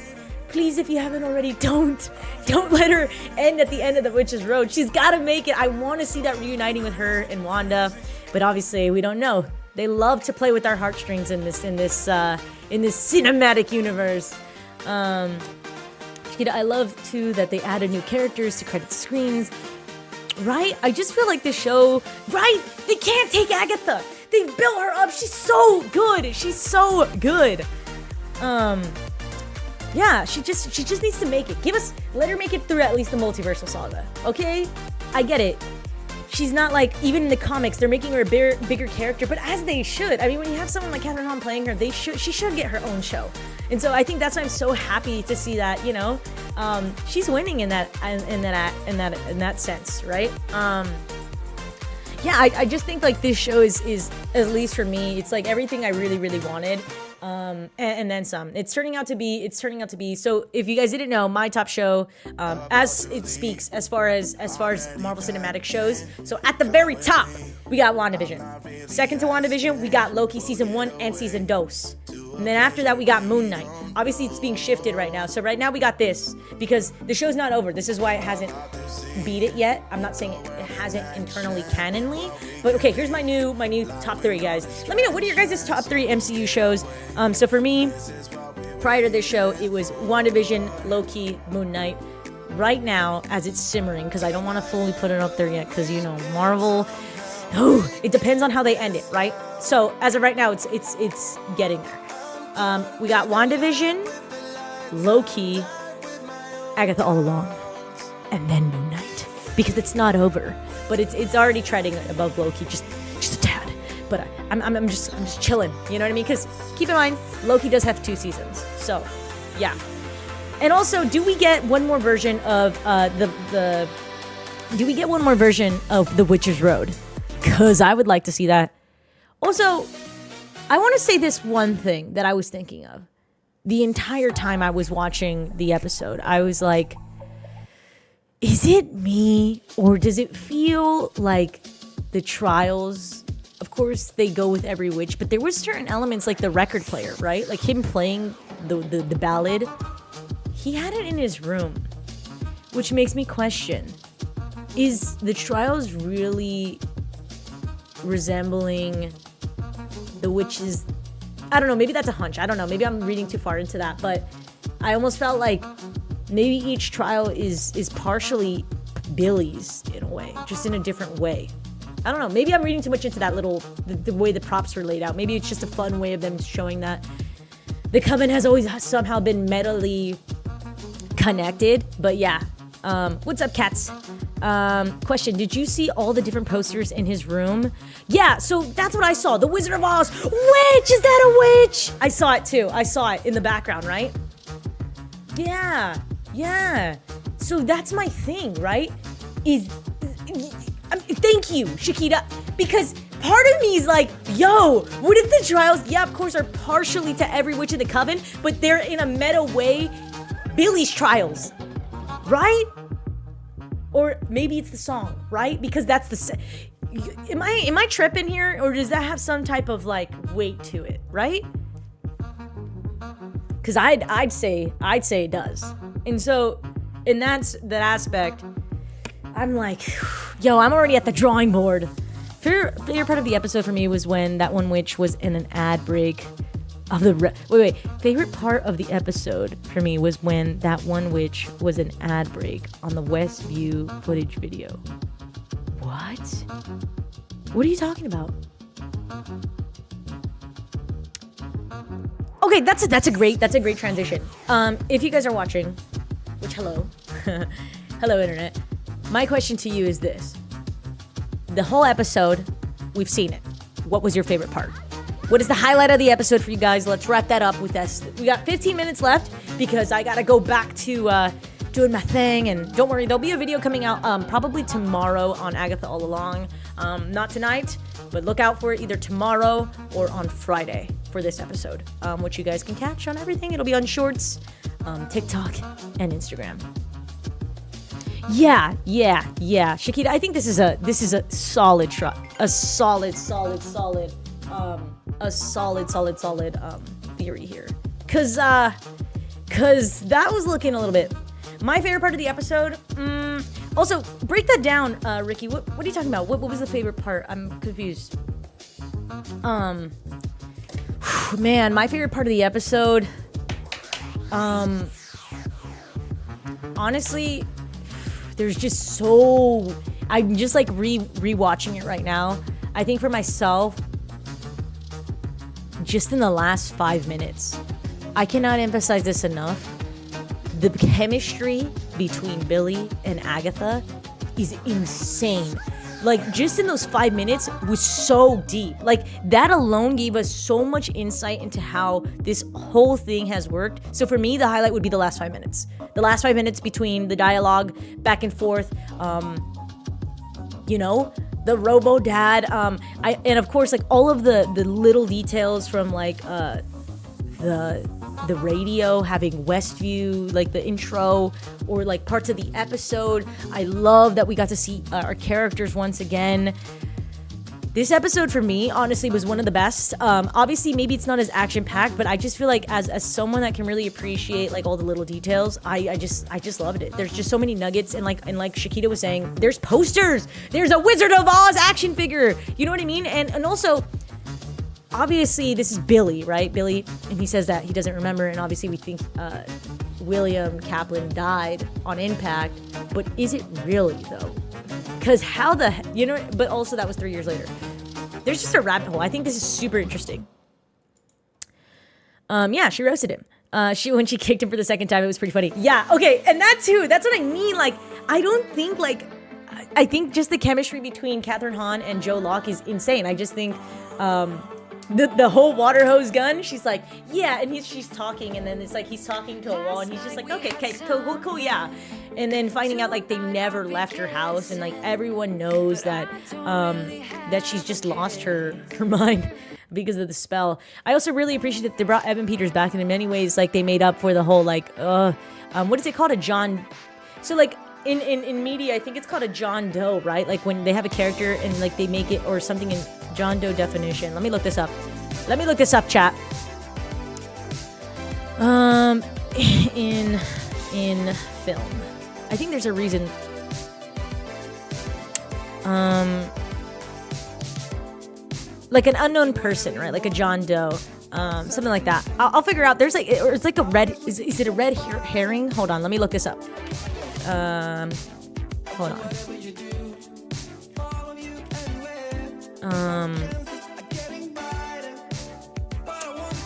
please, if you haven't already, don't let her end at the end of the Witch's Road. She's got to make it. I want to see that reuniting with her and Wanda, but obviously we don't know. They love to play with our heartstrings in this cinematic universe. I love too that they added new characters to credit screens. Right? I just feel like the show. Right? They can't take Agatha. They built her up. She's so good. She's so good. Yeah. She just needs to make it. Let her make it through at least the multiversal saga. Okay? I get it. She's not like, even in the comics, they're making her a bigger character, but as they should. I mean, when you have someone like Catherine Hahn playing her, she should get her own show. And so I think that's why I'm so happy to see that, you know, she's winning in that sense, right? Yeah, I just think like this show is, at least for me, it's like everything I really, really wanted. And then some. It's turning out to be. So if you guys didn't know, my top show, as it speaks, as far as Marvel Cinematic shows. So at the very top, we got WandaVision. Second to WandaVision, we got Loki season 1 and season 2. And then after that, we got Moon Knight. Obviously, it's being shifted right now. So right now, we got this because the show's not over. This is why it hasn't beat it yet. I'm not saying it hasn't internally canonly, but okay, here's my new top 3, guys. Let me know, what are your guys' top 3 MCU shows? So for me, prior to this show, it was WandaVision, Loki, Moon Knight. Right now, as it's simmering, because I don't want to fully put it up there yet, because, you know, Marvel, it depends on how they end it, right? So as of right now, it's getting there. We got WandaVision, Loki, Agatha all along, and then Moon Knight, because it's not over, but it's already treading above Loki just a tad. But I'm just chilling, you know what I mean? Because keep in mind, Loki does have 2 seasons, so yeah. And also, do we get one more version of the Witcher's Road? Because I would like to see that. Also, I want to say this one thing that I was thinking of. The entire time I was watching the episode, I was like, is it me, or does it feel like the trials, of course they go with every witch, but there was certain elements like the record player, right? Like him playing the ballad, he had it in his room, which makes me question, is the trials really resembling the witches. I don't know, maybe that's a hunch. I don't know, maybe I'm reading too far into that, but I almost felt like maybe each trial is partially Billy's in a way, just in a different way. I don't know, maybe I'm reading too much into that the way the props were laid out. Maybe it's just a fun way of them showing that the coven has always somehow been metally connected. But yeah, what's up, cats? Question, did you see all the different posters in his room? Yeah, so that's what I saw. The Wizard of Oz. Witch, is that a witch? I saw it too. I saw it in the background, right? Yeah. So that's my thing, right? Thank you, Shakita, because part of me is like, yo, what if the trials, yeah, of course, are partially to every witch in the coven, but they're in a meta way Billy's trials, right? Or maybe it's the song, right? Because that's am I tripping here, or does that have some type of like weight to it, right? Because I'd say it does. And so in that aspect, I'm like, yo, I'm already at the drawing board. Favorite part of the episode for me was when that one witch was in an ad break of the favorite part of the episode for me was when that one witch was an ad break on the Westview footage video. What? What are you talking about? Okay, that's a great transition. If you guys are watching, which hello internet. My question to you is this. The whole episode, we've seen it. What was your favorite part? What is the highlight of the episode for you guys? Let's wrap that up with us. We got 15 minutes left because I gotta go back to doing my thing. And don't worry, there'll be a video coming out probably tomorrow on Agatha All Along. Not tonight, but look out for it either tomorrow or on Friday for this episode, which you guys can catch on everything. It'll be on Shorts, TikTok, and Instagram. Yeah. Shakita, I think this is a solid try. A solid theory here. Cause that was looking a little bit. My favorite part of the episode. Also, break that down, Ricky. What are you talking about? What was the favorite part? I'm confused. Man, my favorite part of the episode. Honestly, there's just so. I'm just like rewatching it right now. I think for myself, just in the last 5 minutes, I cannot emphasize this enough. The chemistry between Billy and Agatha is insane. Like, just in those 5 minutes was so deep. Like, that alone gave us so much insight into how this whole thing has worked. So for me, the highlight would be the last 5 minutes. The last 5 minutes between the dialogue back and forth, the robo dad, and of course, like, all of the little details from, like, the radio having Westview, like the intro, or like parts of the episode. I love that we got to see our characters once again. This episode for me, honestly, was one of the best. Obviously, maybe it's not as action-packed, but I just feel like as someone that can really appreciate like all the little details, I just loved it. There's just so many nuggets, and like Shakita was saying, there's posters. There's a Wizard of Oz action figure. You know what I mean? And also, obviously, this is Billy, right? Billy, and he says that he doesn't remember, and obviously we think William Kaplan died on impact, but is it really, though? Because but also that was 3 years later. There's just a rabbit hole. I think this is super interesting. She roasted him. When she kicked him for the second time, it was pretty funny. Yeah, okay, and that too, that's what I mean. Like, I don't think, like, I think just the chemistry between Catherine Hahn and Joe Locke is insane. I just think, the whole water hose gun, she's like, yeah, and she's talking, and then it's like he's talking to a wall, and he's just like, okay, cool, yeah. And then finding out like they never left her house, and like everyone knows that she's just lost her mind because of the spell. I also really appreciate that they brought Evan Peters back, and in many ways, like, they made up for the whole like what is it called, a John? So like in media, I think it's called a John Doe, right? Like when they have a character and like they make it or something in John Doe definition. Let me look this up, chat. In film, I think there's a reason. like an unknown person, right? Like a John Doe, something like that. I'll figure out. There's like, or it's like a red. Is it a red herring? Hold on, let me look this up. Hold on.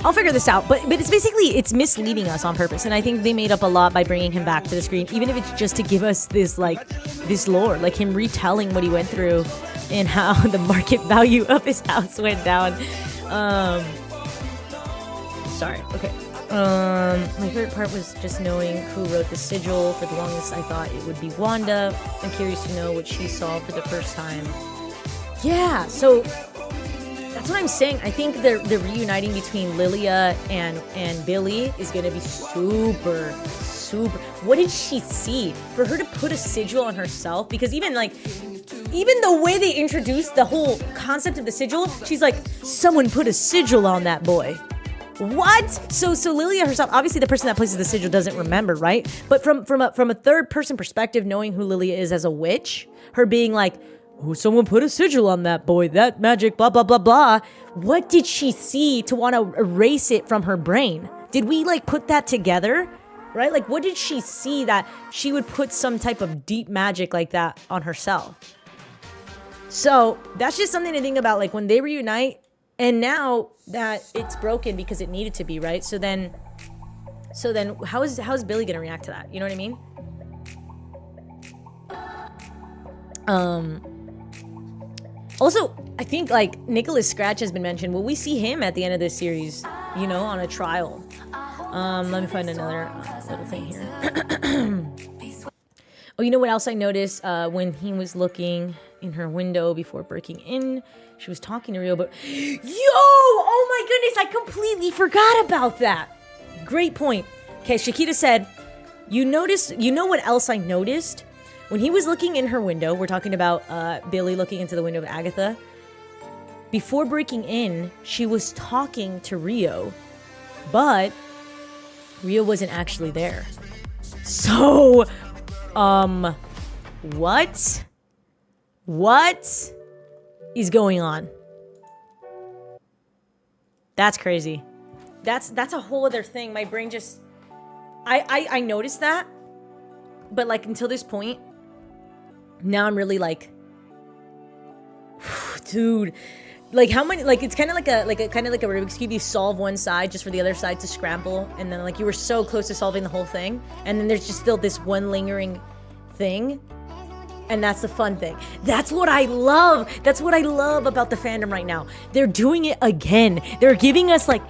I'll figure this out, but it's basically, it's misleading us on purpose, and I think they made up a lot by bringing him back to the screen, even if it's just to give us this, like, this lore, like him retelling what he went through and how the market value of his house went down. Sorry, okay. My favorite part was just knowing who wrote the sigil. For the longest, I thought it would be Wanda. I'm curious to know what she saw for the first time. Yeah, so that's what I'm saying. I think the reuniting between Lilia and Billy is gonna be super. What did she see? For her to put a sigil on herself, because even the way they introduced the whole concept of the sigil, she's like, someone put a sigil on that boy. What? So Lilia herself, obviously the person that places the sigil doesn't remember, right? But from a third person perspective, knowing who Lilia is as a witch, her being like, oh, someone put a sigil on that boy, that magic, blah, blah, blah, blah. What did she see to want to erase it from her brain? Did we like put that together? Right? Like, what did she see that she would put some type of deep magic like that on herself? So that's just something to think about, like when they reunite, and now that it's broken because it needed to be, right? So then how is Billy gonna react to that? You know what I mean? Also, I think like Nicholas Scratch has been mentioned. Will we see him at the end of this series? You know, on a trial. Let me find another little thing here. Oh, you know what else I noticed? When he was looking in her window before breaking in, she was talking to Rio, but oh my goodness, I completely forgot about that. Great point. Okay, Shakita said, you know what else I noticed? When he was looking in her window, we're talking about Billy looking into the window of Agatha. Before breaking in, she was talking to Rio, but Rio wasn't actually there. So, what is going on? That's crazy. That's a whole other thing. My brain just, I noticed that, but like until this point, now I'm really like, dude, like how many, like it's kind of like a Rubik's Cube. You solve one side just for the other side to scramble, and then like you were so close to solving the whole thing, and then there's just still this one lingering thing, and that's the fun thing. That's what I love. That's what I love about the fandom right now. They're doing it again. They're giving us like,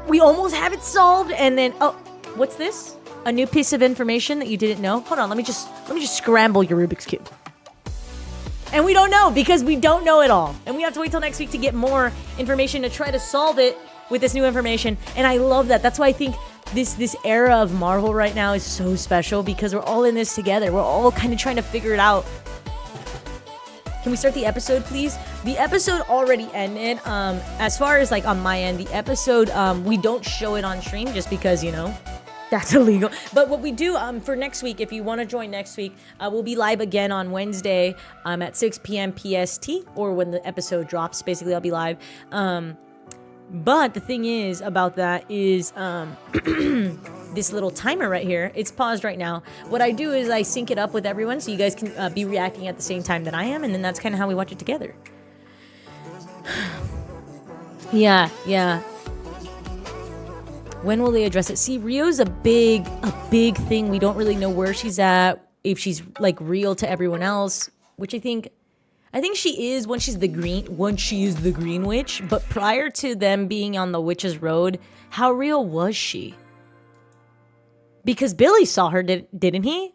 we almost have it solved, and then, oh, what's this? A new piece of information that you didn't know? Hold on, let me just scramble your Rubik's Cube. And we don't know, because we don't know it all. And we have to wait till next week to get more information to try to solve it with this new information. And I love that. That's why I think this era of Marvel right now is so special, because we're all in this together. We're all kind of trying to figure it out. Can we start the episode, please? The episode already ended. As far as like on my end, the episode, we don't show it on stream just because, you know, that's illegal. But what we do for next week, if you want to join next week, we'll be live again on Wednesday at 6 p.m. PST, or when the episode drops. Basically, I'll be live. But the thing is about that is this little timer right here. It's paused right now. What I do is I sync it up with everyone so you guys can be reacting at the same time that I am, and then that's kind of how we watch it together. Yeah. When will they address it? See, Rio's a big thing. We don't really know where she's at, if she's like real to everyone else, which I think she is when she's the green witch. But prior to them being on the witch's road, how real was she? Because Billy saw her, didn't he?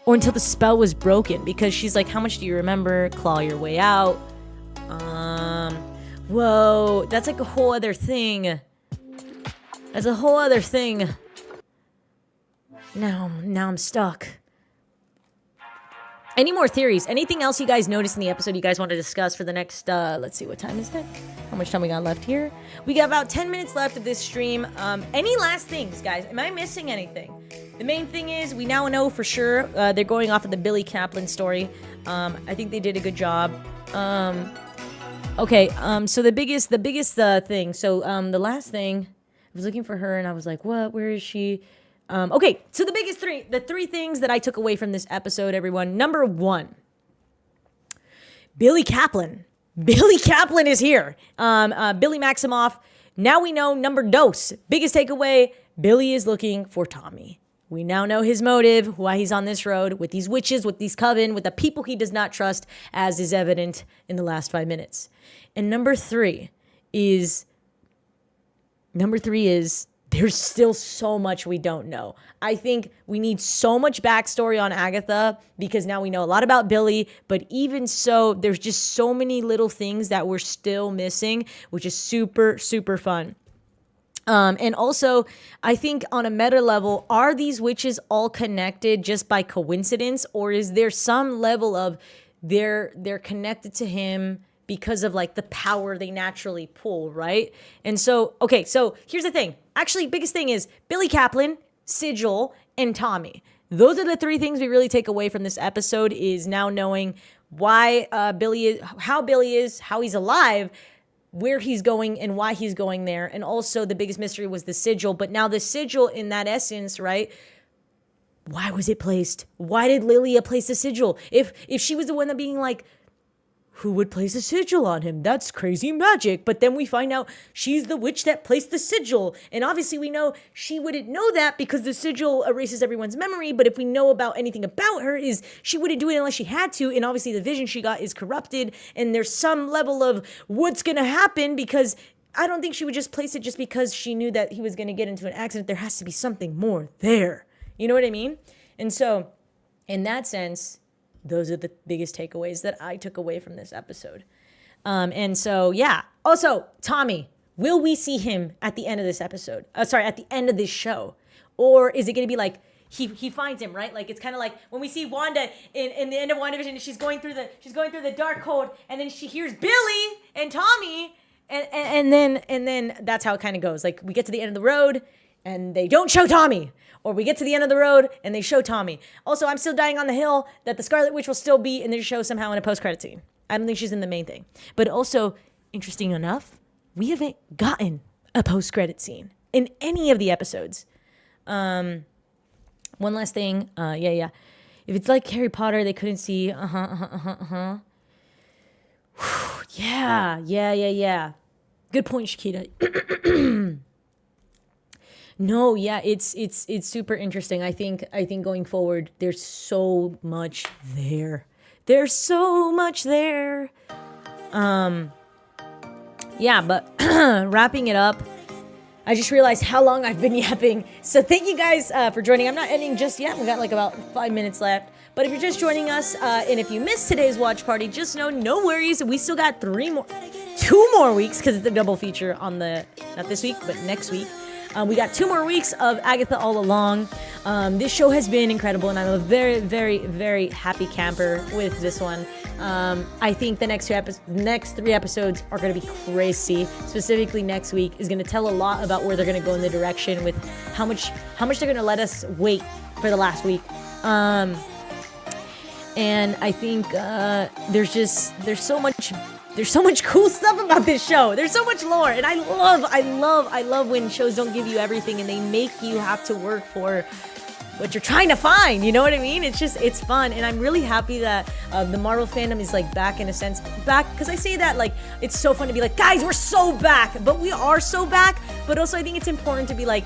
Or until the spell was broken, because she's like, how much do you remember? Claw your way out. Whoa, that's like a whole other thing. That's a whole other thing. Now I'm stuck. Any more theories? Anything else you guys noticed in the episode you guys want to discuss for the next, let's see, what time is it? How much time we got left here? We got about 10 minutes left of this stream. Any last things, guys? Am I missing anything? The main thing is, we now know for sure, they're going off of the Billy Kaplan story. I think they did a good job. Okay, so the biggest thing. So the last thing, I was looking for her and I was like, what? Where is she? Okay, so the three things that I took away from this episode, everyone. Number one, Billy Kaplan. Billy Kaplan is here. Billy Maximoff. Now we know number dos. Biggest takeaway, Billy is looking for Tommy. We now know his motive, why he's on this road with these witches, with these coven, with the people he does not trust, as is evident in the last 5 minutes. And number three is there's still so much we don't know. I think we need so much backstory on Agatha because now we know a lot about Billy, but even so, there's just so many little things that we're still missing, which is super, super fun. And also, I think on a meta level, are these witches all connected just by coincidence, or is there some level of they're connected to him because of like the power they naturally pull, right? And so, okay, so here's the thing. Actually, biggest thing is Billy Kaplan, Sigil, and Tommy. Those are the three things we really take away from this episode, is now knowing why Billy is, how he's alive, where he's going and why he's going there. And also the biggest mystery was the sigil. But now the sigil in that essence, right? Why was it placed? Why did Lilia place the sigil? If she was the one that being like, who would place a sigil on him? That's crazy magic. But then we find out she's the witch that placed the sigil. And obviously we know she wouldn't know that because the sigil erases everyone's memory. But if we know about anything about her, is she wouldn't do it unless she had to. And obviously the vision she got is corrupted. And there's some level of what's going to happen, because I don't think she would just place it just because she knew that he was going to get into an accident. There has to be something more there. You know what I mean? And so in that sense, those are the biggest takeaways that I took away from this episode. And so, yeah. Also, Tommy, will we see him at the end of this episode? At the end of this show? Or is it going to be like, he finds him, right? Like, it's kind of like when we see Wanda in the end of WandaVision, and she's going through the dark code, and then she hears Billy and Tommy, and then that's how it kind of goes. Like, we get to the end of the road, and they don't show Tommy. Or we get to the end of the road and they show Tommy. Also, I'm still dying on the hill that the Scarlet Witch will still be in this show somehow in a post-credit scene. I don't think she's in the main thing. But also, interesting enough, we haven't gotten a post-credit scene in any of the episodes. One last thing. If it's like Harry Potter, they couldn't see. Yeah. Good point, Shakita. No, yeah, it's super interesting. I think going forward, there's so much there. There's so much there. Yeah, but wrapping it up, I just realized how long I've been yapping. So thank you guys for joining. I'm not ending just yet. We got like about 5 minutes left. But if you're just joining us, and if you missed today's watch party, just know, no worries. We still got 2 more weeks, because it's a double feature on not this week, but next week. We got 2 more weeks of Agatha all along. This show has been incredible, and I'm a very, very, very happy camper with this one. I think the next 3 episodes are going to be crazy. Specifically, next week is going to tell a lot about where they're going to go in the direction with how much they're going to let us wait for the last week. And I think there's so much cool stuff about this show. There's so much lore, and I love when shows don't give you everything and they make you have to work for what you're trying to find. You know what I mean? It's fun, and I'm really happy that the Marvel fandom is like back, in a sense, because I say that like it's so fun to be like, guys, we're so back, but we are so back. But also I think it's important to be like,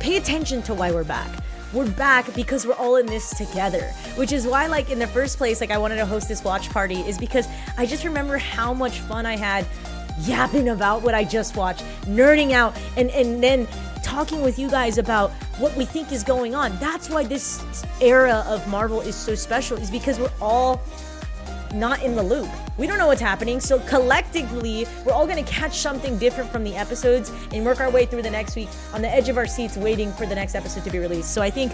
pay attention to why we're back. We're back because we're all in this together, which is why, like, in the first place, like, I wanted to host this watch party, is because I just remember how much fun I had yapping about what I just watched, nerding out, and then talking with you guys about what we think is going on. That's why this era of Marvel is so special, is because we're all not in the loop. We don't know what's happening, so collectively we're all going to catch something different from the episodes and work our way through the next week on the edge of our seats waiting for the next episode to be released. So I think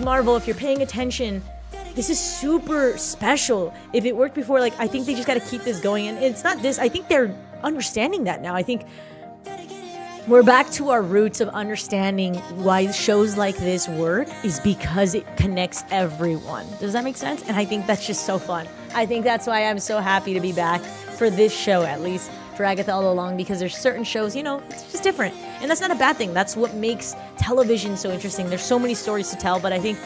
Marvel, if you're paying attention, this is super special. If it worked before, like, I think they just got to keep this going. And it's not this, I think they're understanding that now. I think we're back to our roots of understanding why shows like this work, is because it connects everyone. Does that make sense? And I think that's just so fun. I think that's why I'm so happy to be back for this show, at least for Agatha All Along, because there's certain shows, it's just different. And that's not a bad thing. That's what makes television so interesting. There's so many stories to tell, but I think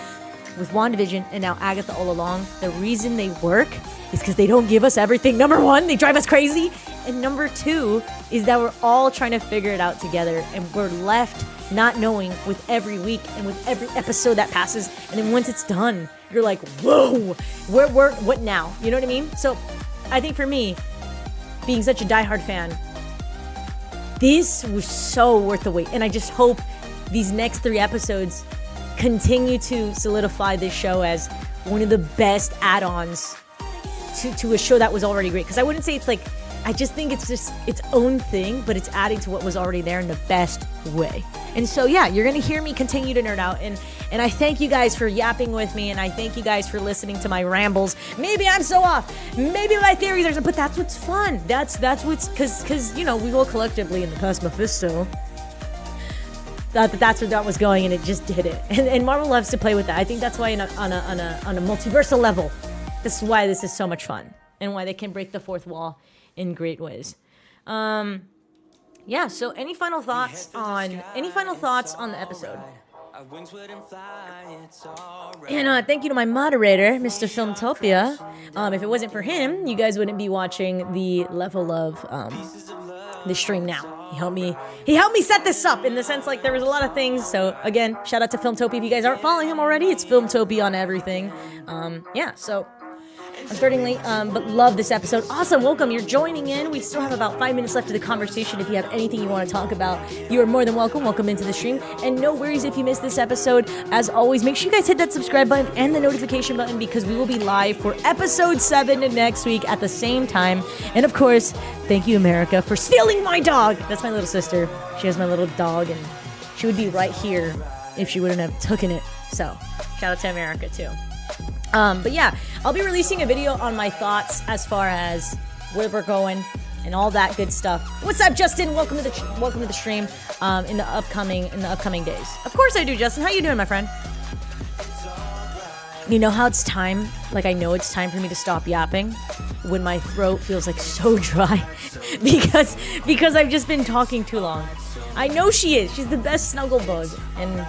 with WandaVision and now Agatha All Along, the reason they work is because they don't give us everything. Number one, they drive us crazy. And number two is that we're all trying to figure it out together, and we're left not knowing with every week and with every episode that passes. And then once it's done, you're like, whoa, what now? You know what I mean? So I think for me, being such a diehard fan, this was so worth the wait. And I just hope these next 3 episodes continue to solidify this show as one of the best add-ons to a show that was already great. Because I wouldn't say it's like, I just think it's just its own thing, but it's adding to what was already there in the best way. And so, yeah, you're going to hear me continue to nerd out. And I thank you guys for yapping with me. And I thank you guys for listening to my rambles. Maybe I'm so off. Maybe my theories are, but that's what's fun. That's what's, because we all collectively in the past Mephisto thought that's where that was going, and it just did it. And Marvel loves to play with that. I think that's why on a multiversal level, this is why this is so much fun, and why they can break the fourth wall in great ways. Yeah. So, any final thoughts on the episode? And thank you to my moderator, Mr. Filmtopia. If it wasn't for him, you guys wouldn't be watching the level of the stream now. He helped me set this up in the sense like there was a lot of things. So again, shout out to Filmtopia. If you guys aren't following him already, it's Filmtopia on everything. Yeah, so I'm starting late, but love this episode. Awesome, welcome, you're joining in. We still have about 5 minutes left of the conversation. If you have anything you want to talk about, you are more than welcome into the stream. And no worries if you missed this episode. As always, make sure you guys hit that subscribe button and the notification button, because we will be live for episode 7 next week at the same time. And of course, thank you, America, for stealing my dog. That's my little sister. She has my little dog, and she would be right here if she wouldn't have taken it. So shout out to America too. But yeah, I'll be releasing a video on my thoughts as far as where we're going and all that good stuff. What's up, Justin? Welcome to the stream. In the upcoming days. Of course I do, Justin. How you doing, my friend? You know how it's time? Like, I know it's time for me to stop yapping when my throat feels like so dry because I've just been talking too long. I know she is. She's the best snuggle bug, and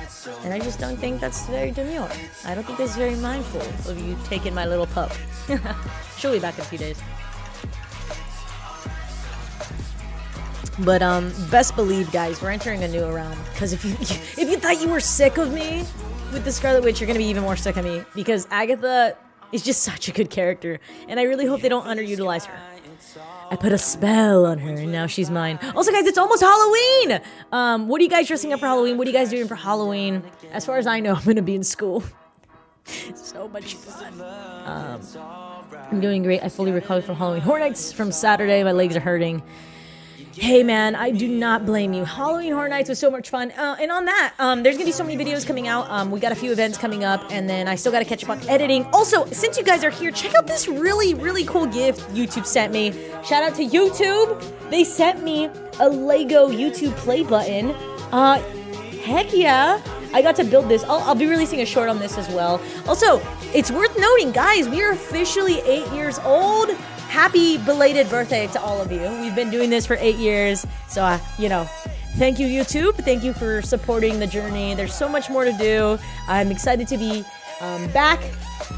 I just don't think that's very demure. I don't think that's very mindful of you taking my little pup. She'll be back in a few days. But best believe, guys, we're entering a new realm. Because if you thought you were sick of me with the Scarlet Witch, you're gonna be even more sick of me, because Agatha is just such a good character, and I really hope they don't underutilize her. I put a spell on her, and now she's mine. Also, guys, it's almost Halloween! What are you guys dressing up for Halloween? What are you guys doing for Halloween? As far as I know, I'm gonna be in school. So much fun. I'm doing great. I fully recovered from Halloween Horror Nights from Saturday. My legs are hurting. Hey man, I do not blame you. Halloween Horror Nights was so much fun. And on that, there's gonna be so many videos coming out. We got a few events coming up, and then I still gotta catch up on editing. Also, since you guys are here, check out this really, really cool gift YouTube sent me. Shout out to YouTube. They sent me a Lego YouTube play button. Heck yeah. I got to build this. I'll be releasing a short on this as well. Also, it's worth noting, guys, we are officially 8 years old. Happy belated birthday to all of you. We've been doing this for 8 years. So, thank you, YouTube. Thank you for supporting the journey. There's so much more to do. I'm excited to be back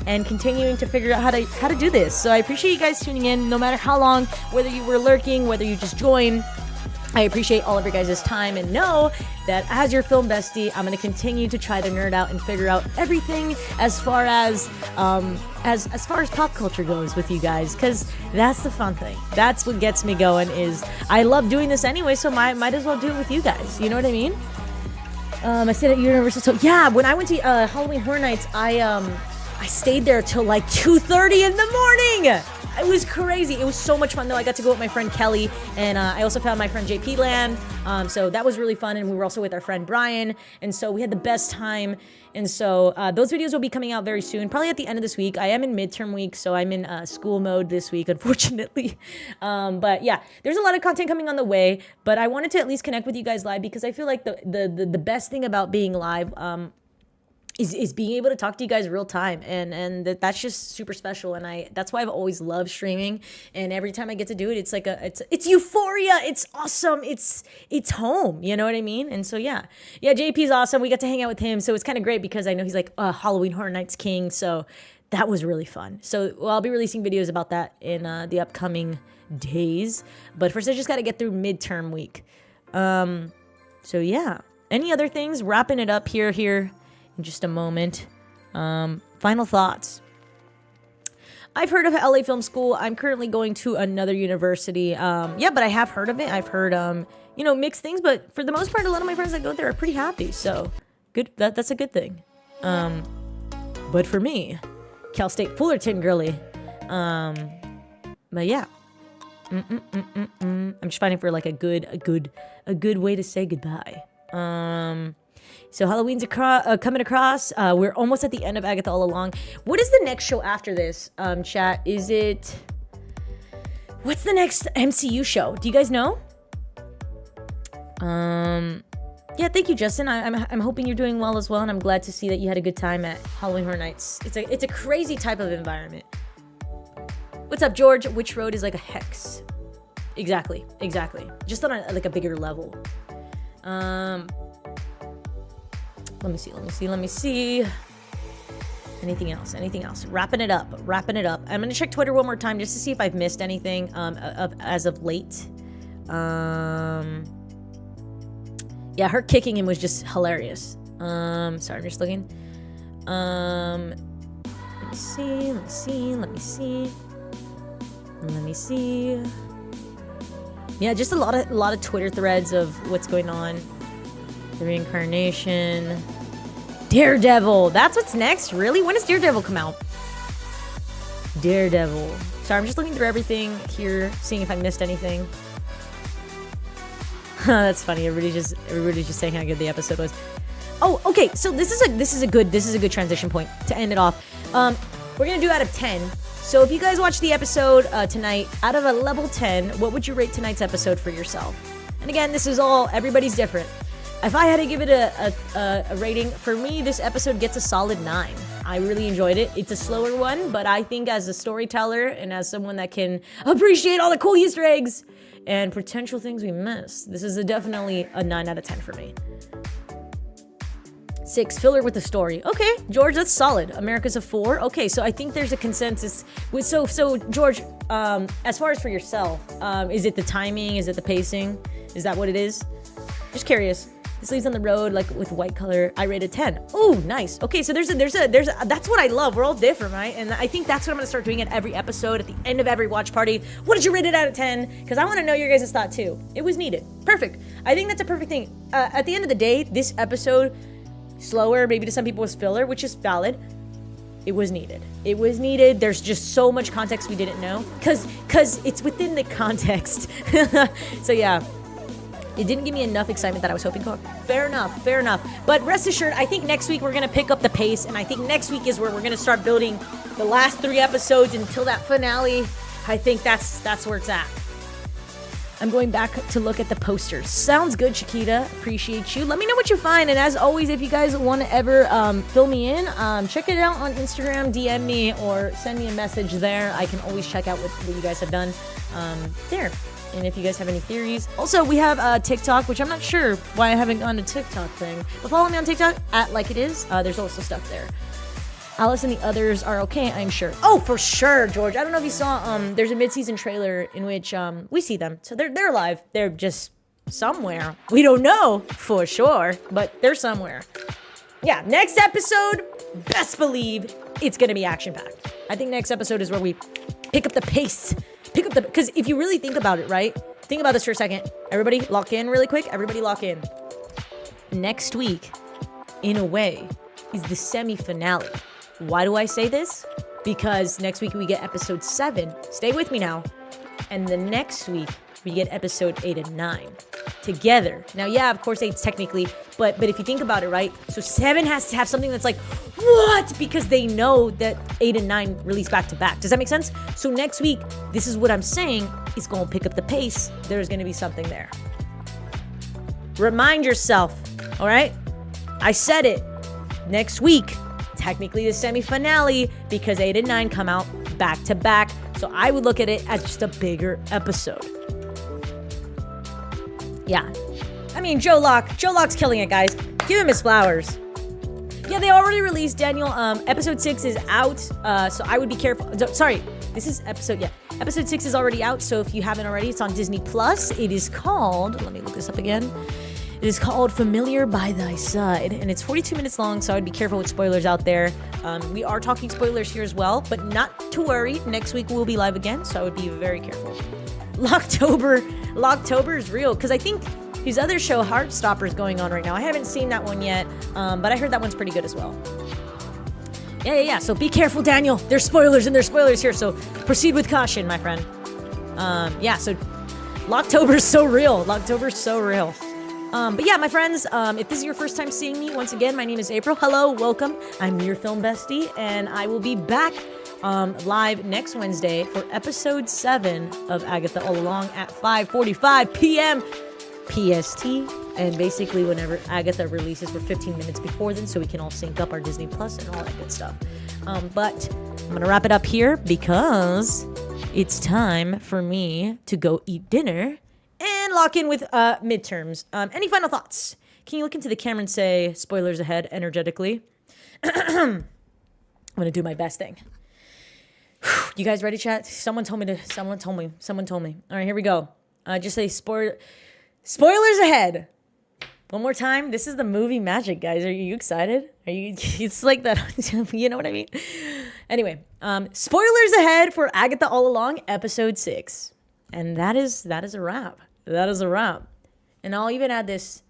and continuing to figure out how to do this. So I appreciate you guys tuning in, no matter how long, whether you were lurking, whether you just joined. I appreciate all of your guys' time, and know that as your film bestie, I'm going to continue to try to nerd out and figure out everything as far as pop culture goes with you guys, because that's the fun thing. That's what gets me going. Is I love doing this anyway, so might as well do it with you guys. You know what I mean? I stayed at Universal. So yeah, when I went to Halloween Horror Nights, I stayed there till like 2:30 in the morning. It was crazy. It was so much fun, though. I got to go with my friend Kelly, and I also found my friend JP Land. So that was really fun, and we were also with our friend Brian, and so we had the best time. And so those videos will be coming out very soon, probably at the end of this week. I am in midterm week, so I'm in school mode this week, unfortunately. But yeah, there's a lot of content coming on the way, but I wanted to at least connect with you guys live, because I feel like the best thing about being live is being able to talk to you guys real time, and that's just super special. And that's why I've always loved streaming, and every time I get to do it, it's like it's euphoria. It's awesome. It's home, you know what I mean? And so yeah, JP's awesome. We got to hang out with him, so it's kind of great because I know he's like Halloween Horror Nights king, so that was really fun. So I'll be releasing videos about that in the upcoming days, but first I just got to get through midterm week. So yeah, any other things? Wrapping it up here in just a moment. Final thoughts. I've heard of LA Film School. I'm currently going to another university. But I have heard of it. I've heard, mixed things, but for the most part, a lot of my friends that go there are pretty happy. So good. That's a good thing. But for me, Cal State Fullerton girly. But yeah. I'm just finding for like a good way to say goodbye. So Halloween's coming across. We're almost at the end of Agatha All Along. What is the next show after this, chat? What's the next MCU show? Do you guys know? Yeah, thank you, Justin. I'm hoping you're doing well as well, and I'm glad to see that you had a good time at Halloween Horror Nights. It's a crazy type of environment. What's up, George? Which road is like a hex? Exactly. Just on a bigger level. Let me see. Anything else? Wrapping it up. I'm gonna check Twitter one more time just to see if I've missed anything as of late. Yeah, her kicking him was just hilarious. Sorry, I'm just looking. Let me see. Yeah, just a lot of Twitter threads of what's going on. The reincarnation. Daredevil. That's what's next? Really? When does Daredevil come out? Daredevil. Sorry, I'm just looking through everything here, seeing if I missed anything. That's funny. Everybody's just saying how good the episode was. Oh, okay. So this is a good transition point to end it off. We're gonna do out of 10. So if you guys watch the episode tonight, out of a level 10, what would you rate tonight's episode for yourself? And again, this is all, everybody's different. If I had to give it a rating, for me, this episode gets a solid 9. I really enjoyed it. It's a slower one, but I think as a storyteller and as someone that can appreciate all the cool Easter eggs and potential things we missed, this is definitely a 9 out of 10 for me. 6, filler with the story. Okay, George, that's solid. America's a 4. Okay, so I think there's a consensus. So George, as far as for yourself, is it the timing? Is it the pacing? Is that what it is? Just curious. This leaves on the road like with white color. I rated 10. Oh, nice. Okay, so there's a that's what I love. We're all different, right? And I think that's what I'm gonna start doing at every episode, at the end of every watch party. What did you rate it out of 10? Because I want to know your guys' thought too. It was needed. Perfect. I think that's a perfect thing. At the end of the day, this episode, slower, maybe to some people was filler, which is valid. It was needed. There's just so much context we didn't know. Cause it's within the context. So yeah. It didn't give me enough excitement that I was hoping for. Fair enough. But rest assured, I think next week we're going to pick up the pace, and I think next week is where we're going to start building the last 3 episodes until that finale. I think that's where it's at. I'm going back to look at the posters. Sounds good, Chiquita. Appreciate you. Let me know what you find, and as always, if you guys want to ever fill me in, check it out on Instagram, DM me, or send me a message there. I can always check out what you guys have done there. And if you guys have any theories. Also, we have TikTok, which I'm not sure why I haven't gone to TikTok thing. But follow me on TikTok, @LikeItIs. There's also stuff there. Alice and the others are okay, I'm sure. Oh, for sure, George. I don't know if you saw, there's a mid-season trailer in which we see them. So they're alive. They're just somewhere. We don't know for sure, but they're somewhere. Yeah, next episode, best believe it's going to be action-packed. I think next episode is where we pick up the pace. Because if you really think about it, right? Think about this for a second. Everybody lock in really quick. Everybody lock in. Next week, in a way, is the semi-finale. Why do I say this? Because next week we get episode 7. Stay with me now. And the next week we get episode 8 and 9 together. Now, yeah, of course 8's technically, but if you think about it, right? So 7 has to have something that's like, what? Because they know that 8 and 9 release back to back. Does that make sense? So next week, this is what I'm saying, is going to pick up the pace. There's going to be something there. Remind yourself, all right? I said it. next week, technically the semi-finale, because 8 and 9 come out back to back. So I would look at it as just a bigger episode. Yeah. I mean, Joe Locke's killing it, guys. Give him his flowers. Yeah, they already released, Daniel. Episode 6 is out, so I would be careful. Sorry, this is episode 6 is already out, so if you haven't already, it's on Disney+. It is called, let me look this up again. It is called Familiar by Thy Side, and it's 42 minutes long, so I'd be careful with spoilers out there. We are talking spoilers here as well, but not to worry. Next week we'll be live again, so I would be very careful. Locktober is real, because I think his other show, Heartstopper, is going on right now. I haven't seen that one yet, but I heard that one's pretty good as well. Yeah. So be careful, Daniel. There's spoilers here, so proceed with caution, my friend. So Locktober's so real. But yeah, my friends, if this is your first time seeing me, once again, my name is April. Hello, welcome. I'm your film bestie, and I will be back live next Wednesday for episode 7 of Agatha All Along at 5:45 p.m. PST, and basically whenever Agatha releases, we're 15 minutes before then, so we can all sync up our Disney Plus and all that good stuff. But I'm gonna wrap it up here because it's time for me to go eat dinner and lock in with midterms. Any final thoughts? Can you look into the camera and say spoilers ahead energetically? I'm gonna do my best thing. You guys ready, chat? Someone told me. All right, here we go. Just say spoilers ahead. One more time. This is the movie magic, guys. Are you excited? It's like that. You know what I mean? Anyway, spoilers ahead for Agatha All Along, episode 6. And that is a wrap. And I'll even add this.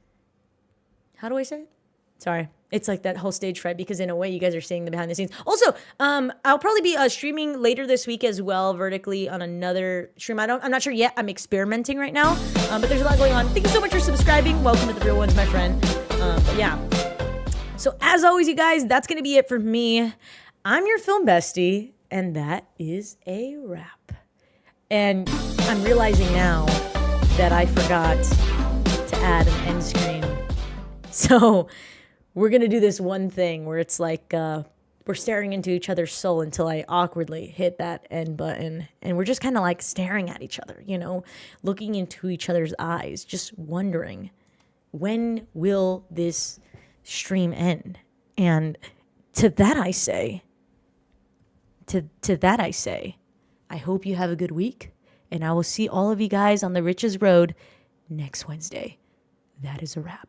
How do I say it? Sorry. It's like that whole stage fright, because in a way you guys are seeing the behind the scenes. Also, I'll probably be streaming later this week as well, vertically on another stream. I'm not sure yet. I'm experimenting right now, but there's a lot going on. Thank you so much for subscribing. Welcome to the real ones, my friend. But yeah. So as always, you guys, that's gonna be it for me. I'm your film bestie, and that is a wrap. And I'm realizing now that I forgot to add an end screen. So we're going to do this one thing where it's like we're staring into each other's soul until I awkwardly hit that end button. And we're just kind of like staring at each other, looking into each other's eyes, just wondering, when will this stream end? And to that I say, I hope you have a good week. And I will see all of you guys on the Riches Road next Wednesday. That is a wrap.